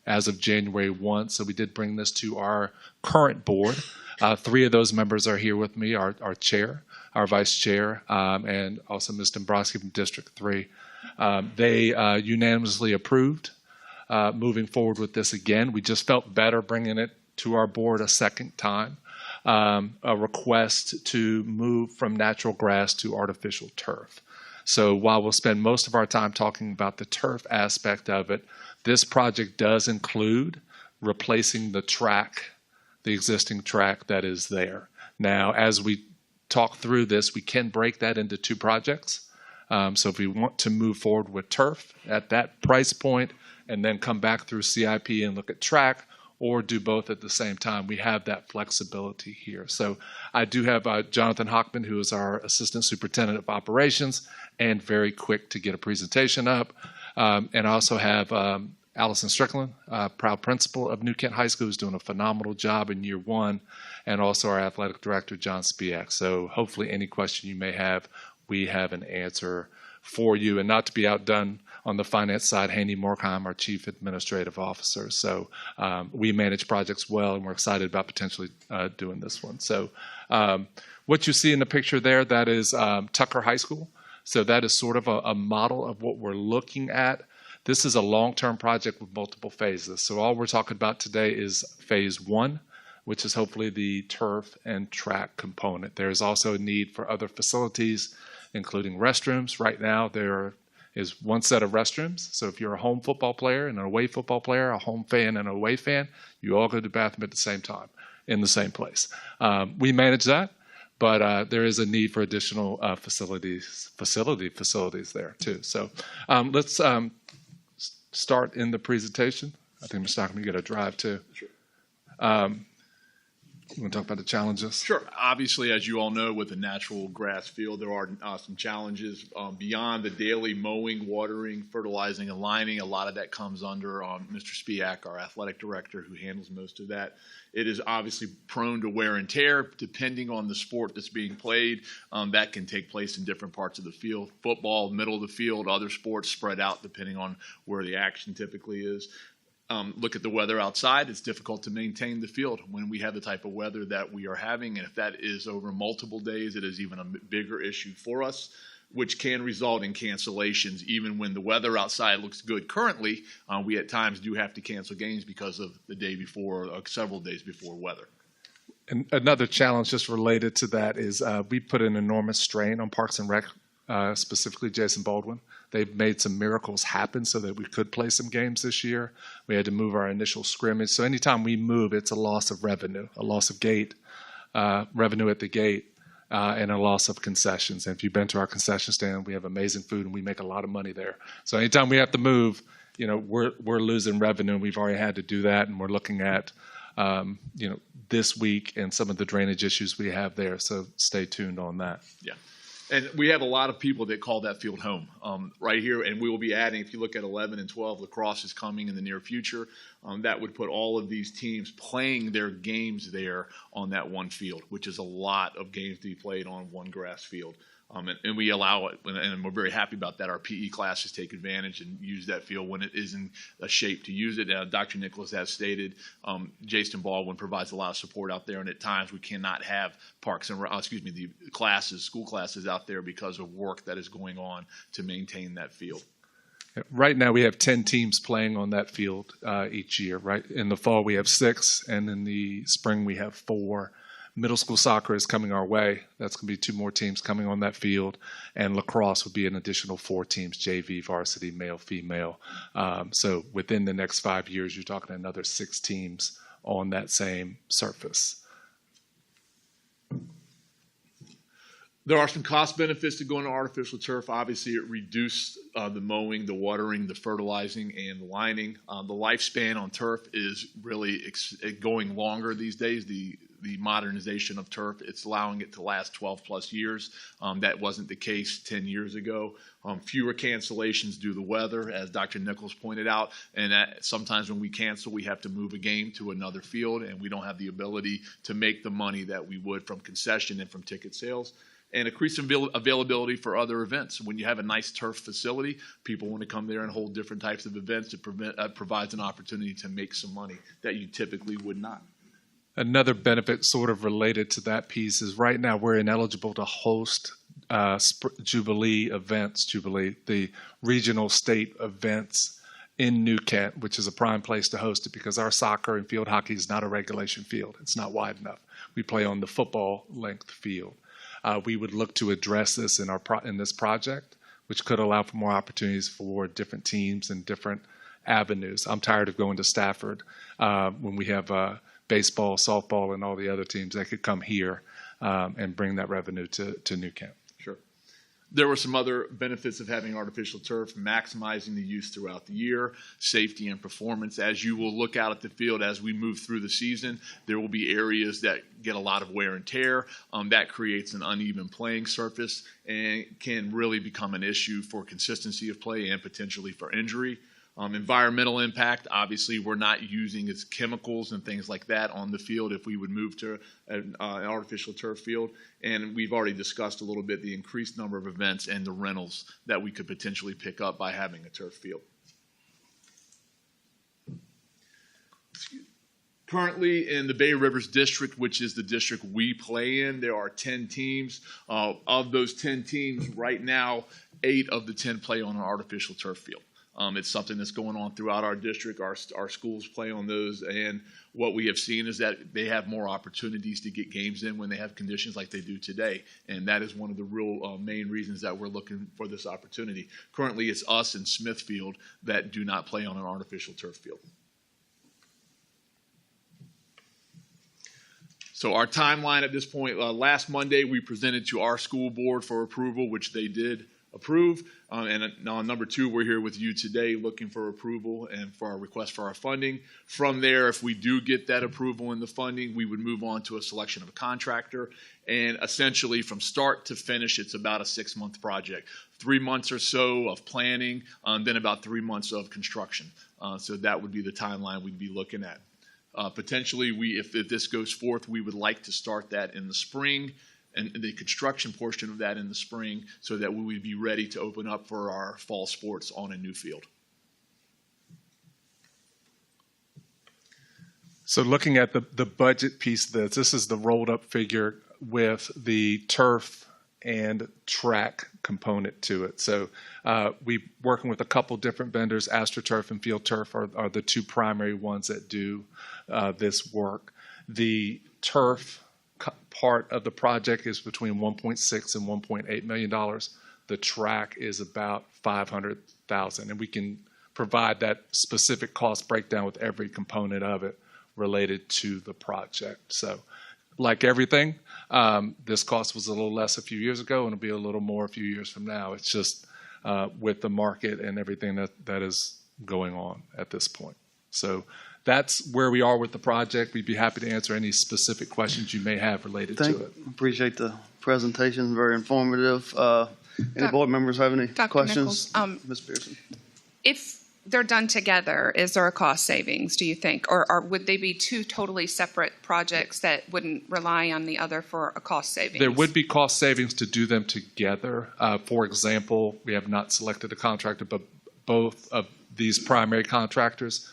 as of January 1. So we did bring this to our current board. 3 of those members are here with me, our chair, our vice chair, and also Ms. Dombrowski from District 3. They unanimously approved moving forward with this again. We just felt better bringing it to our board a second time. A request to move from natural grass to artificial turf. So while we'll spend most of our time talking about the turf aspect of it, this project does include replacing the track, the existing track that is there. Now, as we talk through this, we can break that into 2 projects. So if we want to move forward with turf at that price point and then come back through CIP and look at track, or do both at the same time, we have that flexibility here. So I do have Jonathan Hockman, who is our Assistant Superintendent of Operations, and very quick to get a presentation up. And I also have Allison Strickland, proud principal of New Kent High School, who's doing a phenomenal job in year 1, and also our athletic director, John Spiak. So hopefully any question you may have, we have an answer for you. And not to be outdone on the finance side, Haney Morkheim, our Chief Administrative Officer. So we manage projects well, and we're excited about potentially doing this one. So what you see in the picture there, that is Tucker High School. So that is sort of a model of what we're looking at. This is a long-term project with multiple phases. So all we're talking about today is phase 1, which is hopefully the turf and track component. There is also a need for other facilities, including restrooms. Right now, there is one set of restrooms. So if you're a home football player and an away football player, a home fan and an away fan, you all go to the bathroom at the same time in the same place. We manage that, but there is a need for additional facilities there too. So let's start in the presentation. I think Mr. Stockman, you got to drive too. Sure. You want to talk about the challenges? Sure. Obviously, as you all know, with a natural grass field, there are some challenges beyond the daily mowing, watering, fertilizing, and lining. A lot of that comes under Mr. Spiak, our athletic director, who handles most of that. It is obviously prone to wear and tear, depending on the sport that's being played. That can take place in different parts of the field. Football, middle of the field, other sports spread out depending on where the action typically is. Look at the weather outside. It's difficult to maintain the field when we have the type of weather that we are having. And if that is over multiple days, it is even a bigger issue for us, which can result in cancellations. Even when the weather outside looks good currently, we at times do have to cancel games because of the day before or several days before weather. And another challenge just related to that is we put an enormous strain on Parks and Rec, specifically Jason Baldwin. They've made some miracles happen so that we could play some games this year. We had to move our initial scrimmage. So anytime we move, it's a loss of revenue, a loss of revenue at the gate, and a loss of concessions. And if you've been to our concession stand, we have amazing food and we make a lot of money there. So anytime we have to move, we're losing revenue. We've already had to do that, and we're looking at this week and some of the drainage issues we have there. So stay tuned on that. Yeah. And we have a lot of people that call that field home right here. And we will be adding, if you look at 11 and 12, lacrosse is coming in the near future. That would put all of these teams playing their games there on that one field, which is a lot of games to be played on one grass field. And we allow it, and we're very happy about that. Our PE classes take advantage and use that field when it is in a shape to use it. Dr. Nicholas has stated, Jason Baldwin provides a lot of support out there, and at times we cannot have the school classes out there because of work that is going on to maintain that field. Right now we have 10 teams playing on that field each year. Right in the fall we have 6, and in the spring we have 4. Middle school soccer is coming our way. That's going to be 2 more teams coming on that field. And lacrosse would be an additional 4 teams, JV, varsity, male, female. So within the next 5 years, you're talking another 6 teams on that same surface. There are some cost benefits to going to artificial turf. Obviously, it reduced the mowing, the watering, the fertilizing, and the lining. The lifespan on turf is really going longer these days. The modernization of turf, it's allowing it to last 12 plus years. That wasn't the case 10 years ago. Fewer cancellations due to the weather, as Dr. Nichols pointed out. And sometimes when we cancel, we have to move a game to another field, and we don't have the ability to make the money that we would from concession and from ticket sales. And increased availability for other events. When you have a nice turf facility, people want to come there and hold different types of events. It provides an opportunity to make some money that you typically would not. Another benefit sort of related to that piece is right now we're ineligible to host Jubilee, the regional state events in New Kent, which is a prime place to host it because our soccer and field hockey is not a regulation field. It's not wide enough. We play on the football length field. We would look to address this in this project, which could allow for more opportunities for different teams and different avenues. I'm tired of going to Stafford when we have baseball, softball, and all the other teams. They could come here and bring that revenue to New Kent. Sure. There were some other benefits of having artificial turf, maximizing the use throughout the year, safety and performance. As you will look out at the field as we move through the season, there will be areas that get a lot of wear and tear. That creates an uneven playing surface and can really become an issue for consistency of play and potentially for injury. Environmental impact, obviously, we're not using its chemicals and things like that on the field if we would move to an artificial turf field. And we've already discussed a little bit the increased number of events and the rentals that we could potentially pick up by having a turf field. Currently in the Bay Rivers District, which is the district we play in, there are 10 teams. Of those 10 teams, right now, 8 of the 10 play on an artificial turf field. It's something that's going on throughout our district. Our schools play on those, and what we have seen is that they have more opportunities to get games in when they have conditions like they do today, and that is one of the real main reasons that we're looking for this opportunity. Currently, it's us and Smithfield that do not play on an artificial turf field. So our timeline at this point, last Monday, we presented to our school board for approval, which they did approve. And on number 2, we're here with you today looking for approval and for our request for our funding. From there, if we do get that approval and the funding, we would move on to a selection of a contractor. And essentially from start to finish, it's about a 6-month project. 3 months or so of planning, then about 3 months of construction. So that would be the timeline we'd be looking at. Potentially, if this goes forth, we would like to start that in the spring and the construction portion of that in the spring so that we would be ready to open up for our fall sports on a new field. So looking at the budget piece of this is the rolled up figure with the turf and track component to it. So we're working with a couple different vendors. AstroTurf and Field Turf are the 2 primary ones that do this work. The turf part of the project is between $1.6 and $1.8 million. The track is about $500,000, and we can provide that specific cost breakdown with every component of it related to the project. So like everything, this cost was a little less a few years ago, and it'll be a little more a few years from now. It's just with the market and everything that is going on at this point. So that's where we are with the project. We'd be happy to answer any specific questions you may have related to it. Appreciate the presentation, very informative. Any board members have any Dr. questions? Nichols, Ms. Pearson. if they're done together, is there a cost savings, do you think? Or would they be 2 totally separate projects that wouldn't rely on the other for a cost savings? There would be cost savings to do them together. For example, we have not selected a contractor, but both of these primary contractors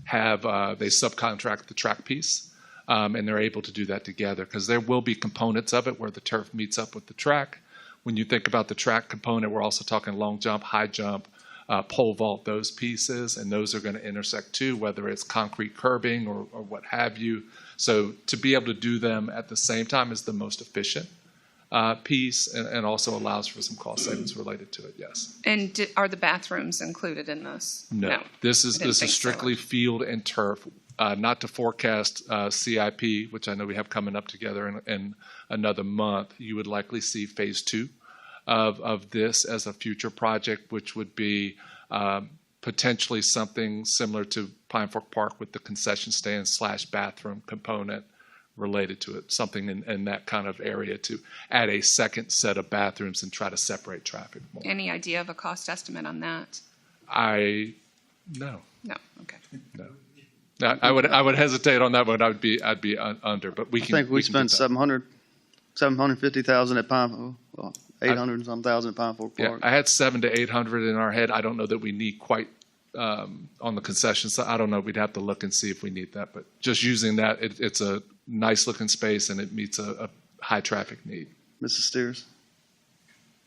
have they subcontract the track piece, and they're able to do that together because there will be components of it where the turf meets up with the track. When you think about the track component, we're also talking long jump, high jump, pole vault, those pieces, and those are going to intersect too, whether it's concrete curbing or what have you. So to be able to do them at the same time is the most efficient piece, and also allows for some cost savings related to it. Yes. And are the bathrooms included in this? No. This is strictly so. field and turf. Not to forecast CIP, which I know we have coming up together in another month. You would likely see phase 2 of this as a future project, which would be potentially something similar to Pine Fork Park with the concession stand / bathroom component related to it, something in that kind of area to add a second set of bathrooms and try to separate traffic more. Any idea of a cost estimate on that? No. No, okay. No. I would hesitate on that one. I'd be under, but we can. I think we spent $750,000 at Pine, 800 and some thousand at Pine Fork Park. Yeah, I had 700 to 800 in our head. I don't know that we need quite on the concession side. I don't know. We'd have to look and see if we need that. But just using that, it's a nice looking space and it meets a high traffic need. Mrs. Steers.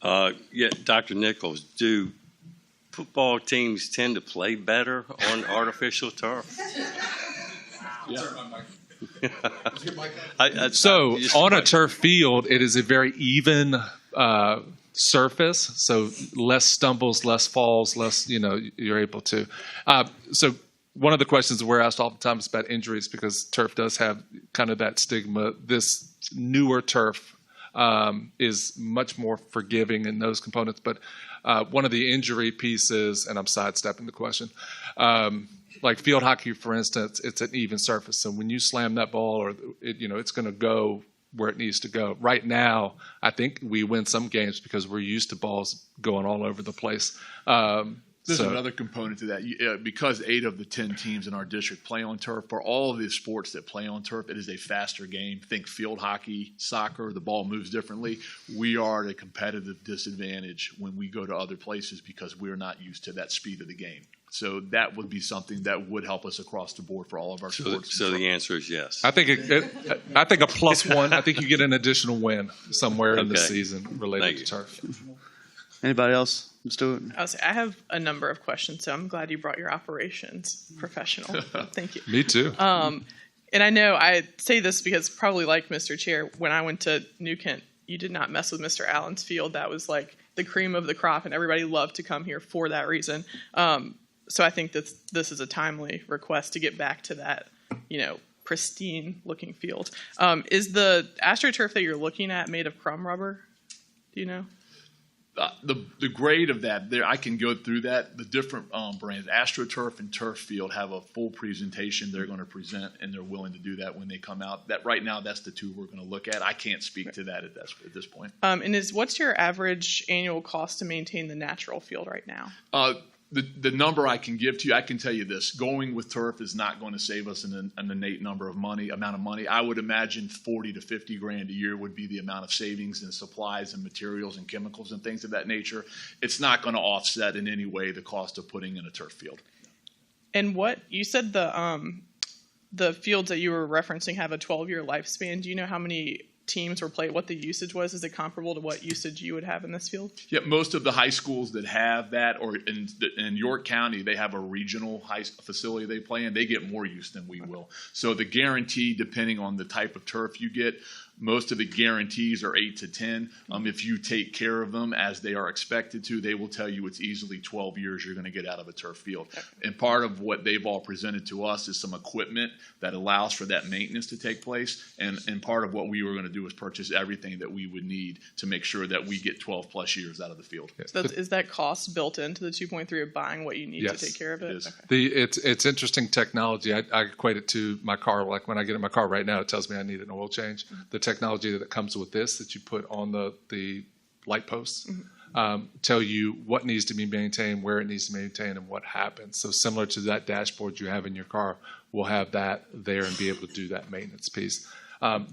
Yeah, Dr. Nichols, do football teams tend to play better on artificial turf? So on a turf field, it is a very even surface. So less stumbles, less falls, less, you're able to. So one of the questions we're asked oftentimes about injuries, because turf does have kind of that stigma. This newer turf is much more forgiving in those components. But one of the injury pieces, and I'm sidestepping the question, like field hockey, for instance, it's an even surface. So when you slam that ball, it's going to go where it needs to go. Right now, I think we win some games because we're used to balls going all over the place. There's So- another component to that. Because 8 of the 10 teams in our district play on turf, for all of the sports that play on turf, it is a faster game. Think field hockey, soccer, the ball moves differently. We are at a competitive disadvantage when we go to other places because we're not used to that speed of the game. So that would be something that would help us across the board for all of our sports. So the answer is yes. I think I think a +1. I think you get an additional win somewhere in the Okay. season related Thank to you. turf. Anybody else? Let's do it. I have a number of questions, so I'm glad you brought your operations professional. Thank you. Me too. And I know I say this because probably like Mr. Chair, when I went to New Kent, you did not mess with Mr. Allen's field. That was like the cream of the crop, and everybody loved to come here for that reason. So I think that this is a timely request to get back to that, pristine looking field. Is the AstroTurf that you're looking at made of crumb rubber? Do you know? The grade of that, there I can go through that. The different brands, AstroTurf and Turf Field, have a full presentation they're going to present, and they're willing to do that when they come out. That right now, that's the two we're going to look at. I can't speak to that at this point. And what's your average annual cost to maintain the natural field right now? The number I can give to you, I can tell you this: going with turf is not going to save us an innate amount of money. I would imagine 40 to 50 grand a year would be the amount of savings in supplies and materials and chemicals and things of that nature. It's not going to offset in any way the cost of putting in a turf field. And what you said the fields that you were referencing have a 12-year lifespan. Do you know how many teams were played, what the usage was? Is it comparable to what usage you would have in this field? Yeah, most of the high schools that have that, or in York County, they have a regional high facility they play in. They get more use than we will. So the guarantee, depending on the type of turf you get, most of the guarantees are 8 to 10. If you take care of them as they are expected to, they will tell you it's easily 12 years you're going to get out of a turf field. And part of what they've all presented to us is some equipment that allows for that maintenance to take place. And part of what we were going to do is purchase everything that we would need to make sure that we get 12 plus years out of the field. So is that cost built into the 2.3 of buying what you need Yes, to take care of it? it is. Okay. It's interesting technology. I equate it to my car. Like when I get in my car right now, it tells me I need an oil change. The technology that comes with this that you put on the light posts tell you what needs to be maintained, where it needs to be maintained, and what happens. So similar to that dashboard you have in your car, we'll have that there and be able to do that maintenance piece.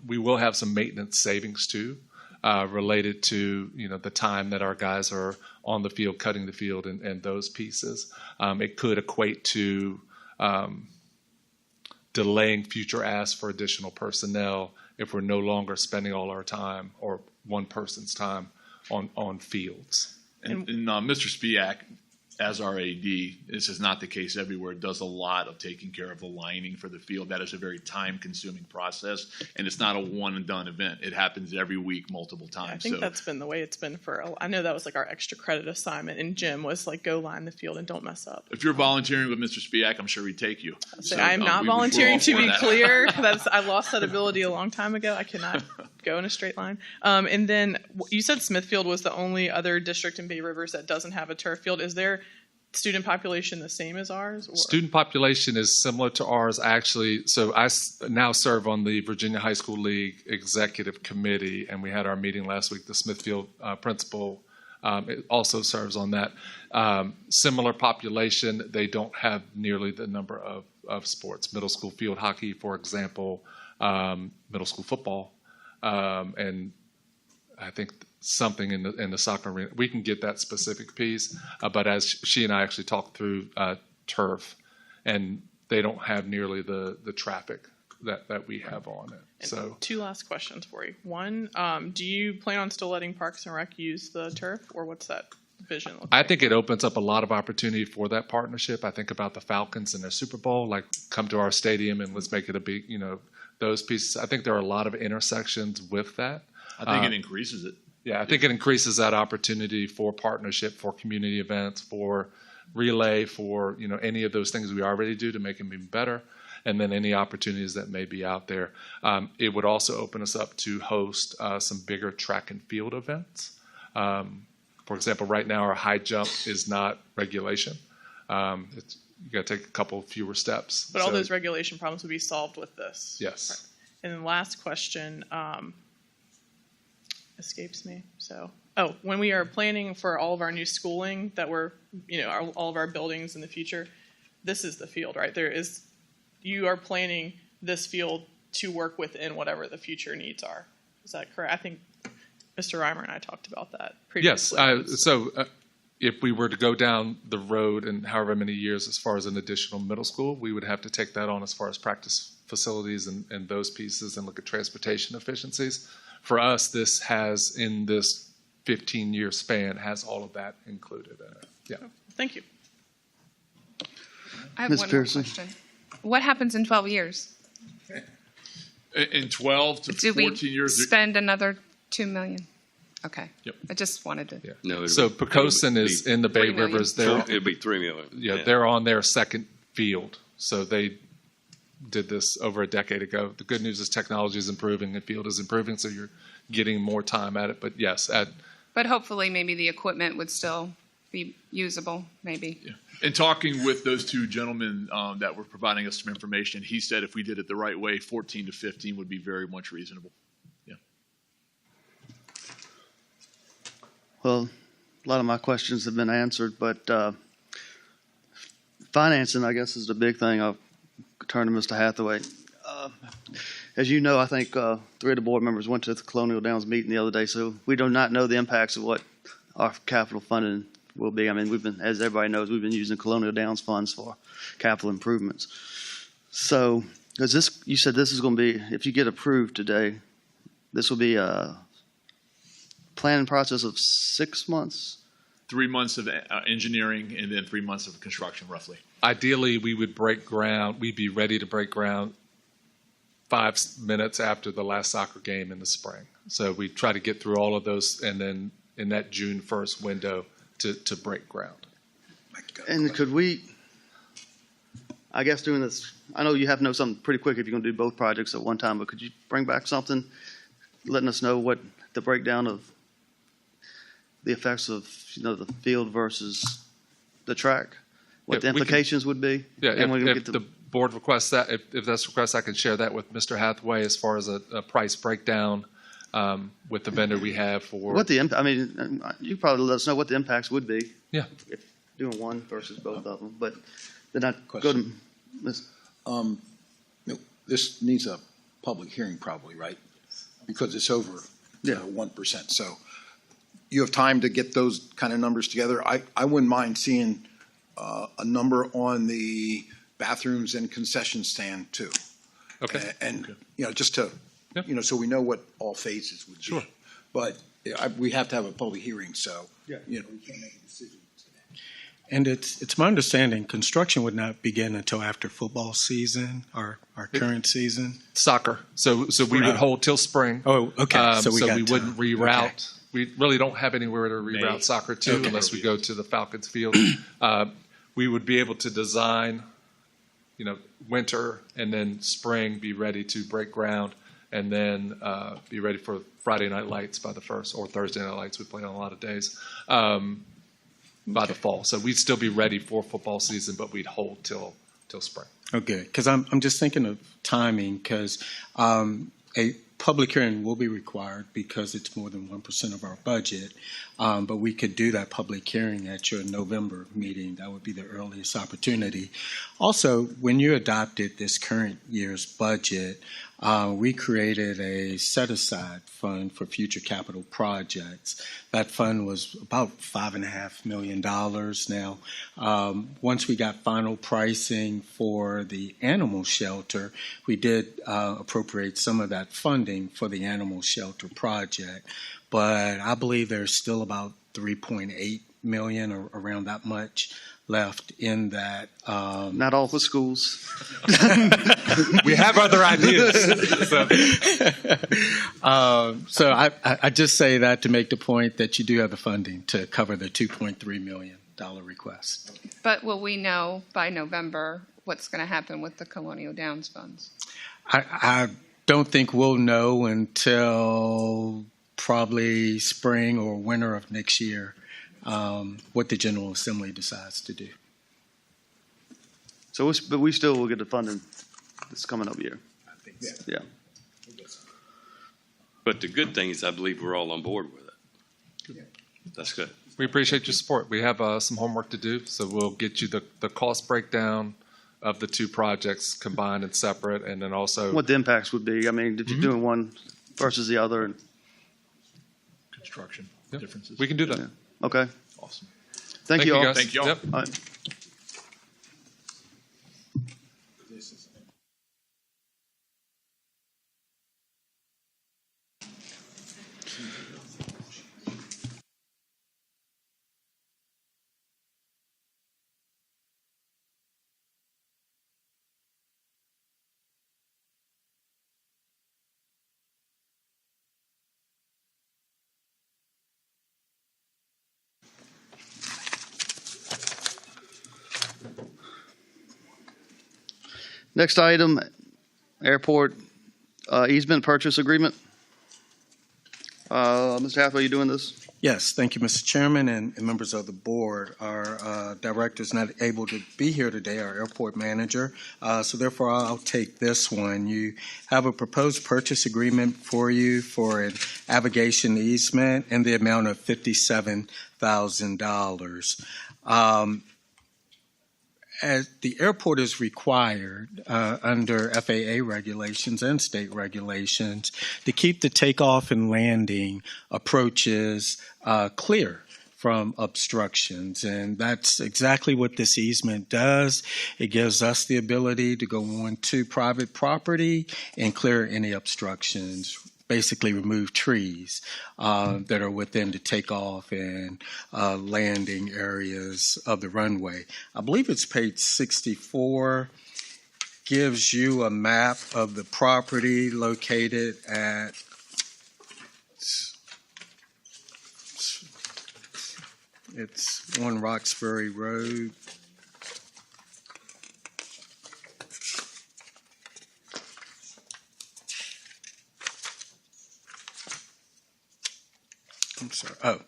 We will have some maintenance savings too, related to the time that our guys are on the field, cutting the field, and those pieces. It could equate to delaying future asks for additional personnel if we're no longer spending all our time or one person's time on fields. And Mr. Spiak, as our AD, this is not the case everywhere, does a lot of taking care of the lining for the field. That is a very time-consuming process, and it's not a one-and-done event. It happens every week, multiple times. I think that's been the way it's been I know that was like our extra credit assignment in gym was like go line the field and don't mess up. If you're volunteering with Mr. Spiak, I'm sure he'd take you. I'm not volunteering, to be clear. I lost that ability a long time ago. I cannot go in a straight line. And then you said Smithfield was the only other district in Bay Rivers that doesn't have a turf field. Is there student population the same as ours? Or? Student population is similar to ours, actually. So I now serve on the Virginia High School League Executive Committee, and we had our meeting last week. The Smithfield principal also serves on that. Similar population. They don't have nearly the number of sports. Middle school field hockey, for example, middle school football, and I think something in the soccer arena. We can get that specific piece, but as she and I actually talked through turf, and they don't have nearly the traffic that we have on it. And so 2 last questions for you. One, do you plan on still letting Parks and Rec use the turf, or what's that vision look like? I think it opens up a lot of opportunity for that partnership. I think about the Falcons and their Super Bowl, like come to our stadium and let's make it a big, those pieces. I think there are a lot of intersections with that. I think it increases it. Yeah, I think it increases that opportunity for partnership, for community events, for relay, for any of those things we already do to make them even better, and then any opportunities that may be out there. It would also open us up to host some bigger track and field events. For example, right now our high jump is not regulation. You got to take a couple fewer steps. But all those regulation problems would be solved with this. Yes. Right. And then last question. Escapes me. So Oh, when we are planning for all of our new schooling that we're, all of our buildings in the future, this is the field, right? You are planning this field to work within whatever the future needs are. Is that correct? I think Mr. Reimer and I talked about that Yes. previously. If we were to go down the road in however many years as far as an additional middle school, we would have to take that on as far as practice facilities and those pieces and look at transportation efficiencies. For us, this has, in this 15-year span, has all of that included in it. Yeah. Thank you. I have Ms. one Pearson. more question. What happens in 12 years? In 12 to Do 14 we years. spend another $2 million? Okay. Yep. I just wanted to. Yeah. No, So Poquoson is in the Bay 3 million. Rivers. It'd be $3 million. Yeah, they're on their second field. So they did this over a decade ago. The good news is technology is improving and field is improving, so you're getting more time at it. But yes, But hopefully maybe the equipment would still be usable, maybe. Yeah. In talking with those two gentlemen that were providing us some information, he said if we did it the right way, 14 to 15 would be very much reasonable. Yeah. Well, a lot of my questions have been answered, but financing, I guess, is the big thing. I'll turn to Mr. Hathaway. As you know, I think 3 of the board members went to the Colonial Downs meeting the other day, so we do not know the impacts of what our capital funding will be. I mean, as everybody knows, we've been using Colonial Downs funds for capital improvements. So, you said this is going to be, if you get approved today, this will be a planning process of 6 months? 3 months of engineering and then 3 months of construction, roughly. ideally we would break ground. We'd be ready to break ground 5 minutes after the last soccer game in the spring. So we try to get through all of those, and then in that June 1st window to break ground. And could we, I guess doing this, I know you have to know something pretty quick if you're going to do both projects at one time, but could you bring back something letting us know what the breakdown of the effects of, the field versus the track, what Yeah, the implications would be? Yeah, And we can if get the board requests that, if that's request, I can share that with Mr. Hathaway as far as a price breakdown with the vendor we have for. What you probably let us know what the impacts would be. Yeah. If doing one versus both of them, but then I go to Ms. This needs a public hearing probably, right? Because it's over Yeah. 1%. So you have time to get those kind of numbers together. I wouldn't mind seeing a number on the bathrooms and concession stand too. Okay. And just to, Yeah. so we know what all phases would be. Sure. But we have to have a public hearing, so, Yeah. we can't make a decision today. And it's my understanding construction would not begin until after football season, our current season. Soccer. So we would hold till spring. Oh, okay. So we got wouldn't time. reroute. Okay. We really don't have anywhere to reroute May. soccer to Okay. unless we go to the Falcons field. We would be able to design, winter and then spring, be ready to break ground, and then be ready for Friday Night Lights by the 1st, or Thursday Night Lights. We play on a lot of days. By the fall. So we'd still be ready for football season, but we'd hold till spring. Okay, because I'm just thinking of timing, because a public hearing will be required because it's more than 1% of our budget. But we could do that public hearing at your November meeting. That would be the earliest opportunity. Also, when you adopted this current year's budget, we created a set-aside fund for future capital projects. That fund was about $5.5 million. Now, once we got final pricing for the animal shelter, we did appropriate some of that funding for the animal shelter project. But I believe there's still about $3.8 million or around that much left in that. Not all for schools. We have other ideas. So I just say that to make the point that you do have the funding to cover the $2.3 million request. But will we know by November what's going to happen with the Colonial Downs funds? I don't think we'll know until probably spring or winter of next year what the General Assembly decides to do. So, but we still will get the funding this coming up year. I think so. Yeah. But the good thing is I believe we're all on board with it. That's good. We appreciate your support. We have some homework to do, so we'll get you the cost breakdown of the two projects combined and separate, and then also What the impacts would be. I mean, if you're doing one versus the other. And, Construction Yep. differences. we can do that. yeah. Okay. Awesome. Thank you all. guys. Thank you all. Yep. All right. Next item, airport easement purchase agreement. Mr. Hathaway, you doing this? Yes, thank you, Mr. Chairman and members of the board. Our director is not able to be here today, our airport manager, so therefore I'll take this one. You have a proposed purchase agreement for you for an aviation easement in the amount of $57,000. As the airport is required under FAA regulations and state regulations to keep the takeoff and landing approaches clear from obstructions. And that's exactly what this easement does. It gives us the ability to go onto private property and clear any obstructions, basically remove trees that are within the takeoff and landing areas of the runway. I believe it's page 64, gives you a map of the property located at it's on Roxbury Road. I'm sorry.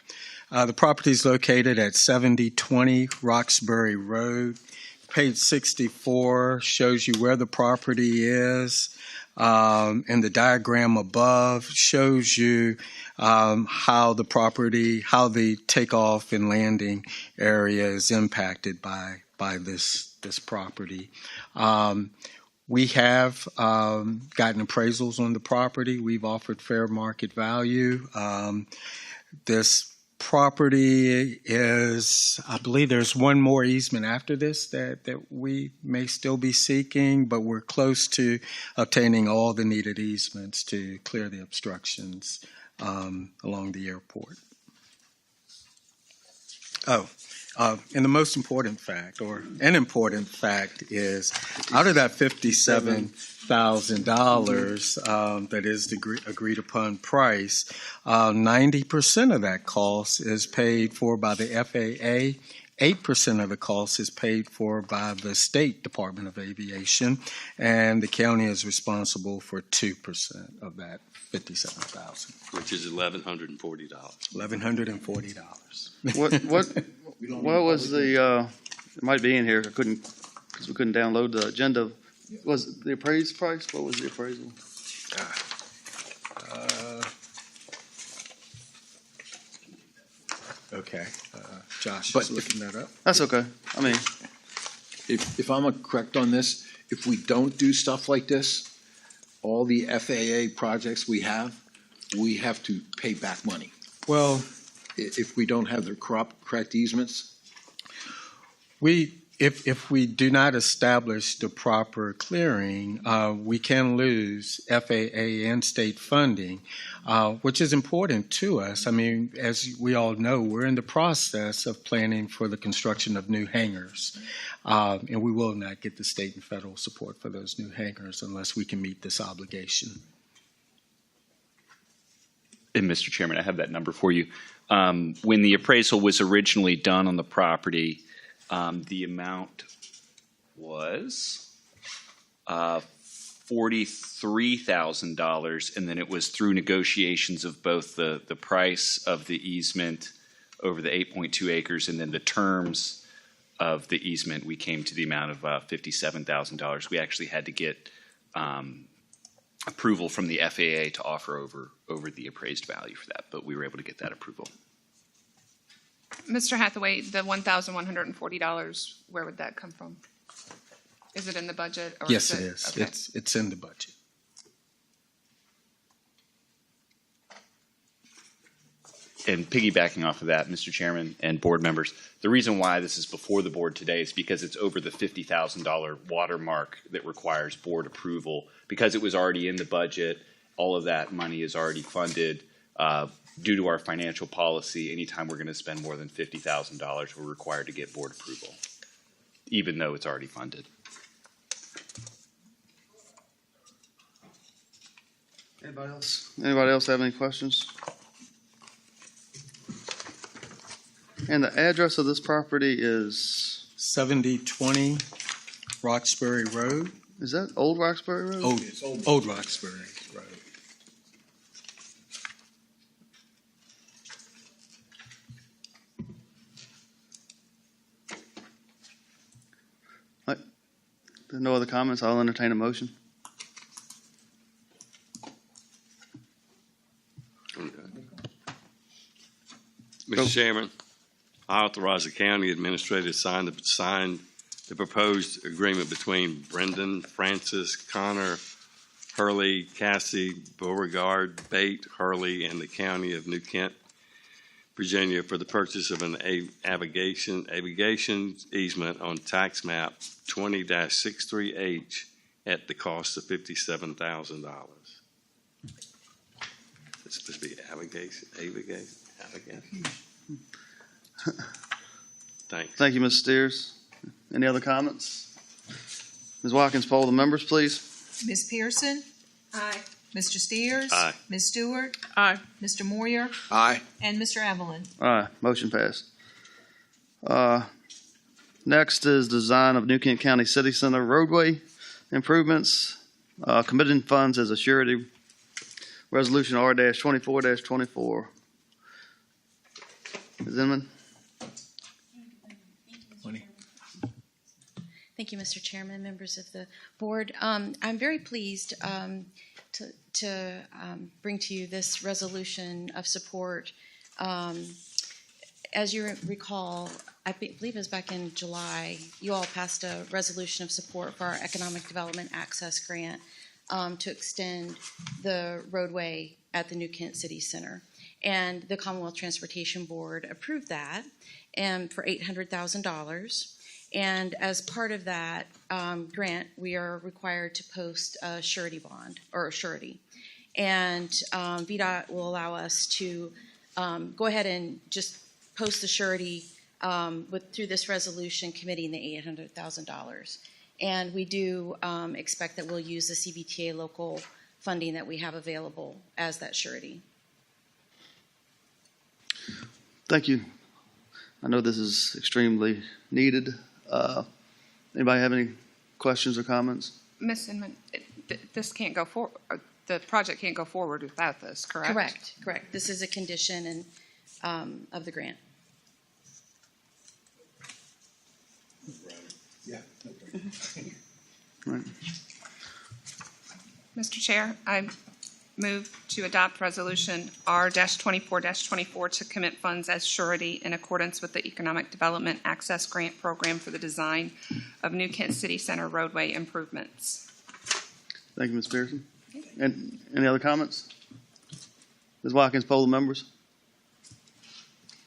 The property is located at 7020 Roxbury Road. Page 64 shows you where the property is, and the diagram above shows you how the takeoff and landing area is impacted by this property. We have gotten appraisals on the property. We've offered fair market value. This property is, I believe there's one more easement after this that we may still be seeking, but we're close to obtaining all the needed easements to clear the obstructions along the airport. And the most important fact, or an important fact, is out of that $57,000 that is the agreed upon price, 90% of that cost is paid for by the FAA. 8% of the cost is paid for by the State Department of Aviation, and the county is responsible for 2% of that $57,000. Which is $1,140. $1,140. What was the? It might be in here. Because we couldn't download the agenda. Was the appraised price? What was the appraisal? Okay, Josh But is looking that up. That's okay. I mean, If I'm correct on this, if we don't do stuff like this, all the FAA projects we have to pay back money. Well, If we don't have the correct easements, if we do not establish the proper clearing, we can lose FAA and state funding, which is important to us. I mean, as we all know, we're in the process of planning for the construction of new hangars, and we will not get the state and federal support for those new hangars unless we can meet this obligation. And Mr. Chairman, I have that number for you. When the appraisal was originally done on the property, the amount was $43,000, and then it was through negotiations of both the price of the easement over the 8.2 acres and then the terms of the easement, we came to the amount of $57,000. We actually had to get approval from the FAA to offer over the appraised value for that, but we were able to get that approval. Mr. Hathaway, the $1,140, where would that come from? Is it in the budget? Or Yes, it is. Okay. It's in the budget. And piggybacking off of that, Mr. Chairman and board members, the reason why this is before the board today is because it's over the $50,000 watermark that requires board approval. Because it was already in the budget, all of that money is already funded. Due to our financial policy, anytime we're going to spend more than $50,000, we're required to get board approval, even though it's already funded. Anybody else? Anybody else have any questions? And the address of this property is, 7020 Roxbury Road. is that Old Roxbury Road? Old Roxbury Road. If there's no other comments, I'll entertain a motion. Mr. Chairman, I authorize the county administrator to sign the proposed agreement between Brendan, Francis, Connor, Hurley, Cassie, Beauregard, Bate, Hurley, and the county of New Kent, Virginia, for the purchase of an aviation easement on tax map 20-63H at the cost of $57,000. It's supposed to be avigation. Thanks. Thank you, Ms. Steers. Any other comments? Ms. Watkins, poll the members, please. Ms. Pearson? Aye. Mr. Steers? Aye. Ms. Stewart? Aye. Mr. Moyer? Aye. And Mr. Evelyn? Aye, motion passed. Next is design of New Kent County City Center roadway improvements, committing funds as a surety. Resolution R-24-24. Ms. Inman? Thank you, Mr. Chairman, members of the board. I'm very pleased to bring to you this resolution of support. As you recall, I believe it was back in July, you all passed a resolution of support for our Economic Development Access Grant to extend the roadway at the New Kent City Center. And the Commonwealth Transportation Board approved that for $800,000. And as part of that grant, we are required to post a surety bond or a surety. And VDOT will allow us to go ahead and just post the surety through this resolution committing the $800,000. And we do expect that we'll use the CBTA local funding that we have available as that surety. Thank you. I know this is extremely needed. Anybody have any questions or comments? Ms. Inman, this can't go forward. The project can't go forward without this, correct? Correct. This is a condition of the grant. Yeah. Right. Mr. Chair, I move to adopt resolution R-24-24 to commit funds as surety in accordance with the Economic Development Access Grant Program for the design of New Kent City Center roadway improvements. Thank you, Ms. Pearson. And any other comments? Ms. Watkins, poll the members.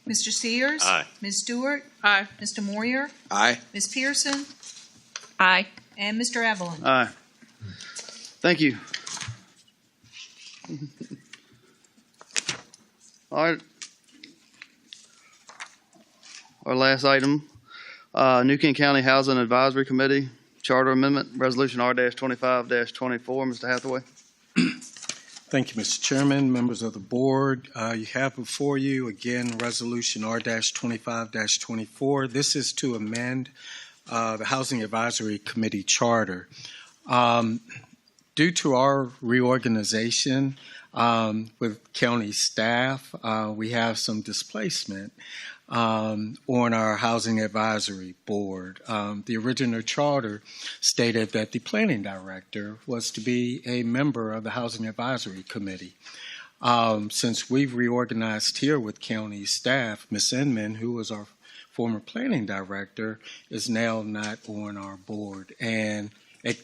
Mr. Steers? Aye. Ms. Stewart? Aye. Mr. Moyer? Aye. Ms. Pearson? Aye. And Mr. Evelyn? Aye. Thank you. All right. Our last item, New Kent County Housing Advisory Committee Charter Amendment, Resolution R-25-24. Mr. Hathaway. Thank you, Mr. Chairman, members of the board. You have before you, again, Resolution R-25-24. This is to amend the Housing Advisory Committee Charter. Due to our reorganization with county staff, we have some displacement on our Housing Advisory Board. The original charter stated that the planning director was to be a member of the Housing Advisory Committee. Since we've reorganized here with county staff, Ms. Inman, who was our former planning director, is now not on our board, and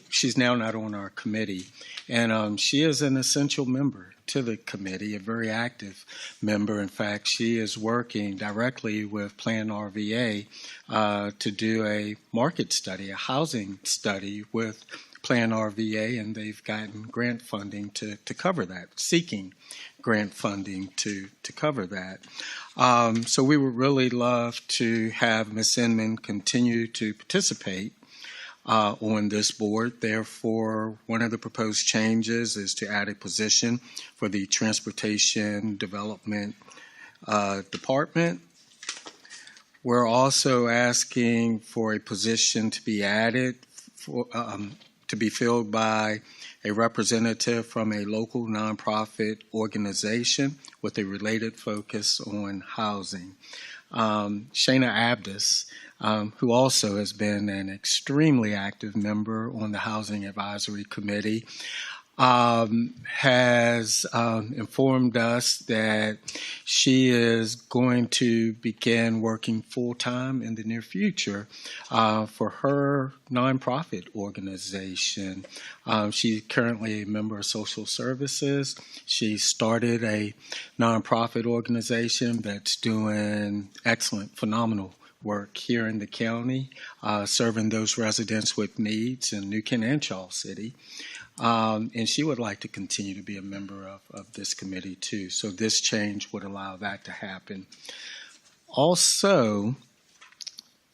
she's now not on our committee. And she is an essential member to the committee, a very active member. In fact, she is working directly with Plan RVA to do a market study, a housing study with Plan RVA, and they've gotten grant funding to cover that, seeking grant funding to cover that. So we would really love to have Ms. Inman continue to participate on this board. Therefore, one of the proposed changes is to add a position for the Transportation Development Department. We're also asking for a position to be added for, to be filled by a representative from a local nonprofit organization with a related focus on housing. Shana Abdus, who also has been an extremely active member on the Housing Advisory Committee, has informed us that she is going to begin working full-time in the near future for her nonprofit organization. She's currently a member of Social Services. She started a nonprofit organization that's doing excellent, phenomenal work here in the county, serving those residents with needs in New Kent and Charles City. And she would like to continue to be a member of this committee too. So this change would allow that to happen. Also,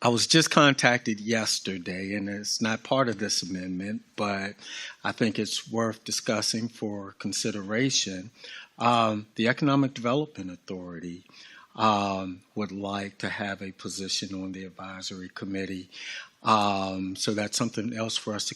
I was just contacted yesterday, and it's not part of this amendment, but I think it's worth discussing for consideration. The Economic Development Authority would like to have a position on the advisory committee. So that's something else for us to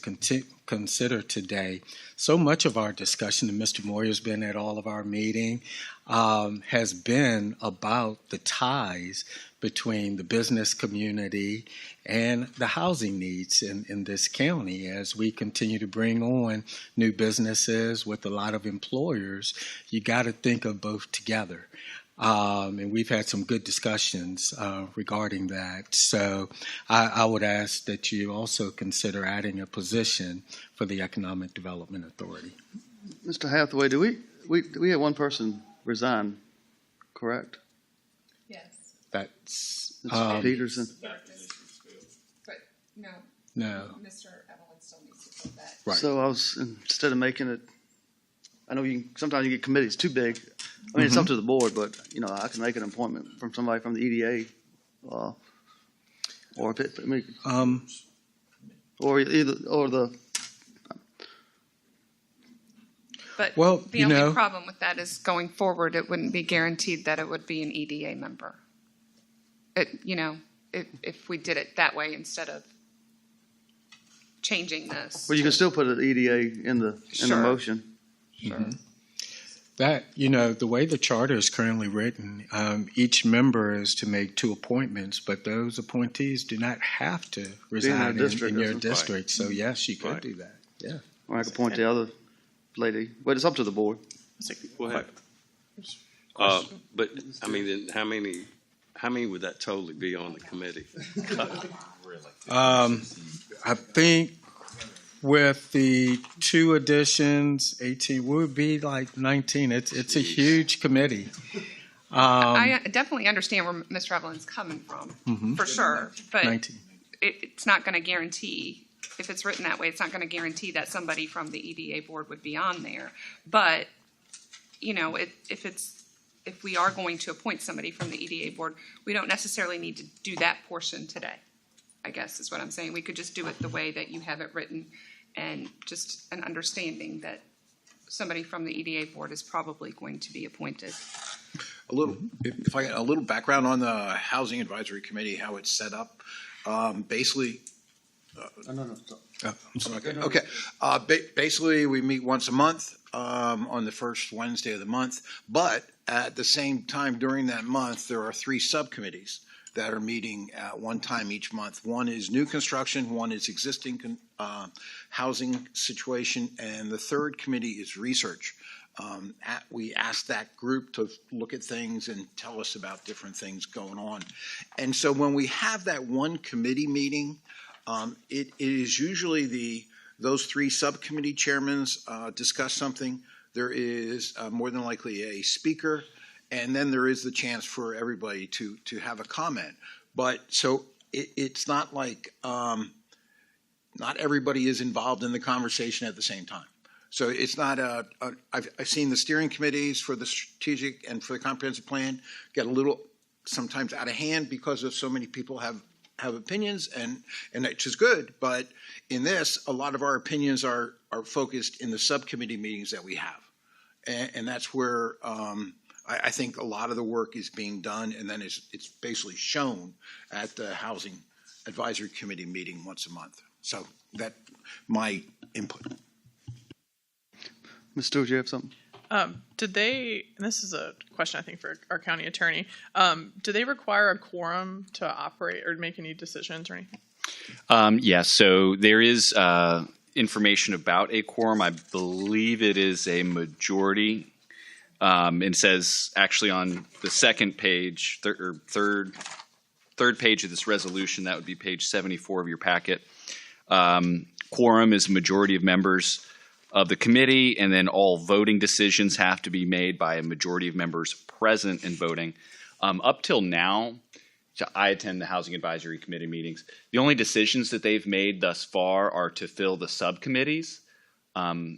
consider today. So much of our discussion, and Mr. Moyer's been at all of our meetings, has been about the ties between the business community and the housing needs in this county. As we continue to bring on new businesses with a lot of employers, you got to think of both together. And we've had some good discussions regarding that. So I would ask that you also consider adding a position for the Economic Development Authority. Mr. Hathaway, do we had one person resign, correct? Yes. That's Mr. Peterson. But no. No. Mr. Evelyn still needs to fill that. Right. So I was, instead of making it, I know sometimes you get committees too big. I mean, it's up to the board, but I can make an appointment from somebody from the EDA, or the. But Well, the only problem with that is going forward, it wouldn't be guaranteed that it would be an EDA member. If we did it that way instead of changing this. Well, you can still put an EDA in the motion. Sure. Mm-hmm. That, the way the charter is currently written, each member is to make 2 appointments, but those appointees do not have to reside in your district. So yes, you could do that. Yeah. Or I could appoint the other lady, but it's up to the board. Go ahead. But I mean, then how many would that totally be on the committee? I think with the 2 additions, 18 would be like 19. It's a huge committee. I definitely understand where Mr. Evelyn's coming from, for sure. But 19. It's not going to guarantee, if it's written that way, it's not going to guarantee that somebody from the EDA board would be on there. But, if we are going to appoint somebody from the EDA board, we don't necessarily need to do that portion today, I guess is what I'm saying. We could just do it the way that you have it written, and just an understanding that somebody from the EDA board is probably going to be appointed. A little background on the Housing Advisory Committee, how it's set up. Basically, Okay. Basically, we meet once a month on the first Wednesday of the month. But at the same time during that month, there are 3 subcommittees that are meeting at one time each month. One is new construction, one is existing housing situation, and the third committee is research. we ask that group to look at things and tell us about different things going on. And so when we have that one committee meeting, it is usually those three subcommittee chairmen discuss something. There is more than likely a speaker, and then there is the chance for everybody to have a comment. But so it's not like not everybody is involved in the conversation at the same time. So it's not I've seen the steering committees for the strategic and for the comprehensive plan get a little sometimes out of hand because of so many people have opinions, and which is good. But in this, a lot of our opinions are focused in the subcommittee meetings that we have. And that's where I think a lot of the work is being done, and then it's basically shown at the Housing Advisory Committee meeting once a month. So that my input. Ms. Stewart, you have something? Did they, and this is a question I think for our county attorney, do they require a quorum to operate or make any decisions or anything? Yes, so there is information about a quorum. I believe it is a majority. It says actually on the second page, third page of this resolution, that would be page 74 of your packet. Quorum is a majority of members of the committee, and then all voting decisions have to be made by a majority of members present and voting. Up till now, I attend the Housing Advisory Committee meetings. The only decisions that they've made thus far are to fill the subcommittees. I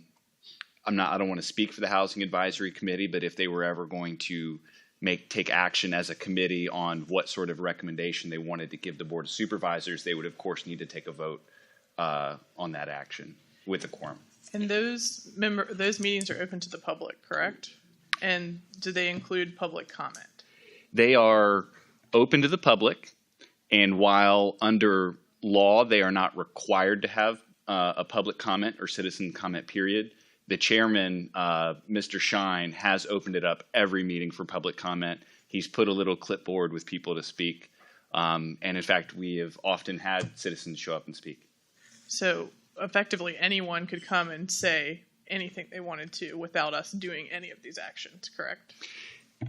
don't want to speak for the Housing Advisory Committee, but if they were ever going to take action as a committee on what sort of recommendation they wanted to give the Board of Supervisors, they would of course need to take a vote on that action with a quorum. And those meetings are open to the public, correct? And do they include public comment? They are open to the public, and while under law they are not required to have a public comment or citizen comment period, the chairman, Mr. Shine, has opened it up every meeting for public comment. He's put a little clipboard with people to speak, and in fact we have often had citizens show up and speak. So effectively anyone could come and say anything they wanted to without us doing any of these actions, correct?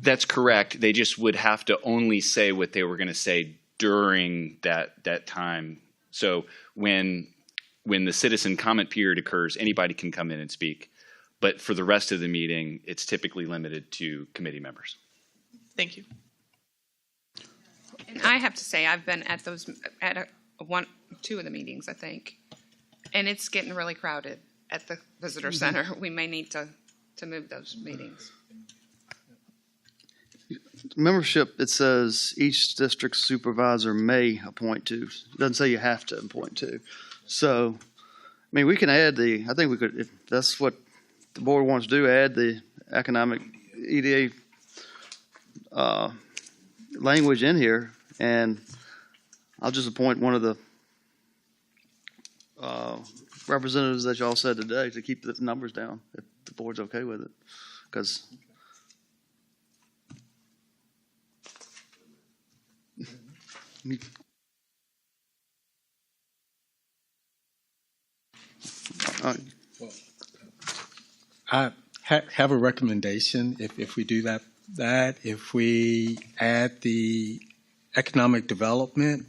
That's correct. They just would have to only say what they were going to say during that time. So when the citizen comment period occurs, anybody can come in and speak. But for the rest of the meeting, it's typically limited to committee members. Thank you. And I have to say, I've been at two of the meetings, I think. And it's getting really crowded at the visitor center. We may need to move those meetings. Membership, it says each district supervisor may appoint to. It doesn't say you have to appoint to. So, I mean, we can add I think we could, if that's what the board wants to do, add the economic EDA language in here, and I'll just appoint one of the representatives that y'all said today to keep the numbers down, if the board's okay with it. Because I have a recommendation. If we do that if we add the Economic Development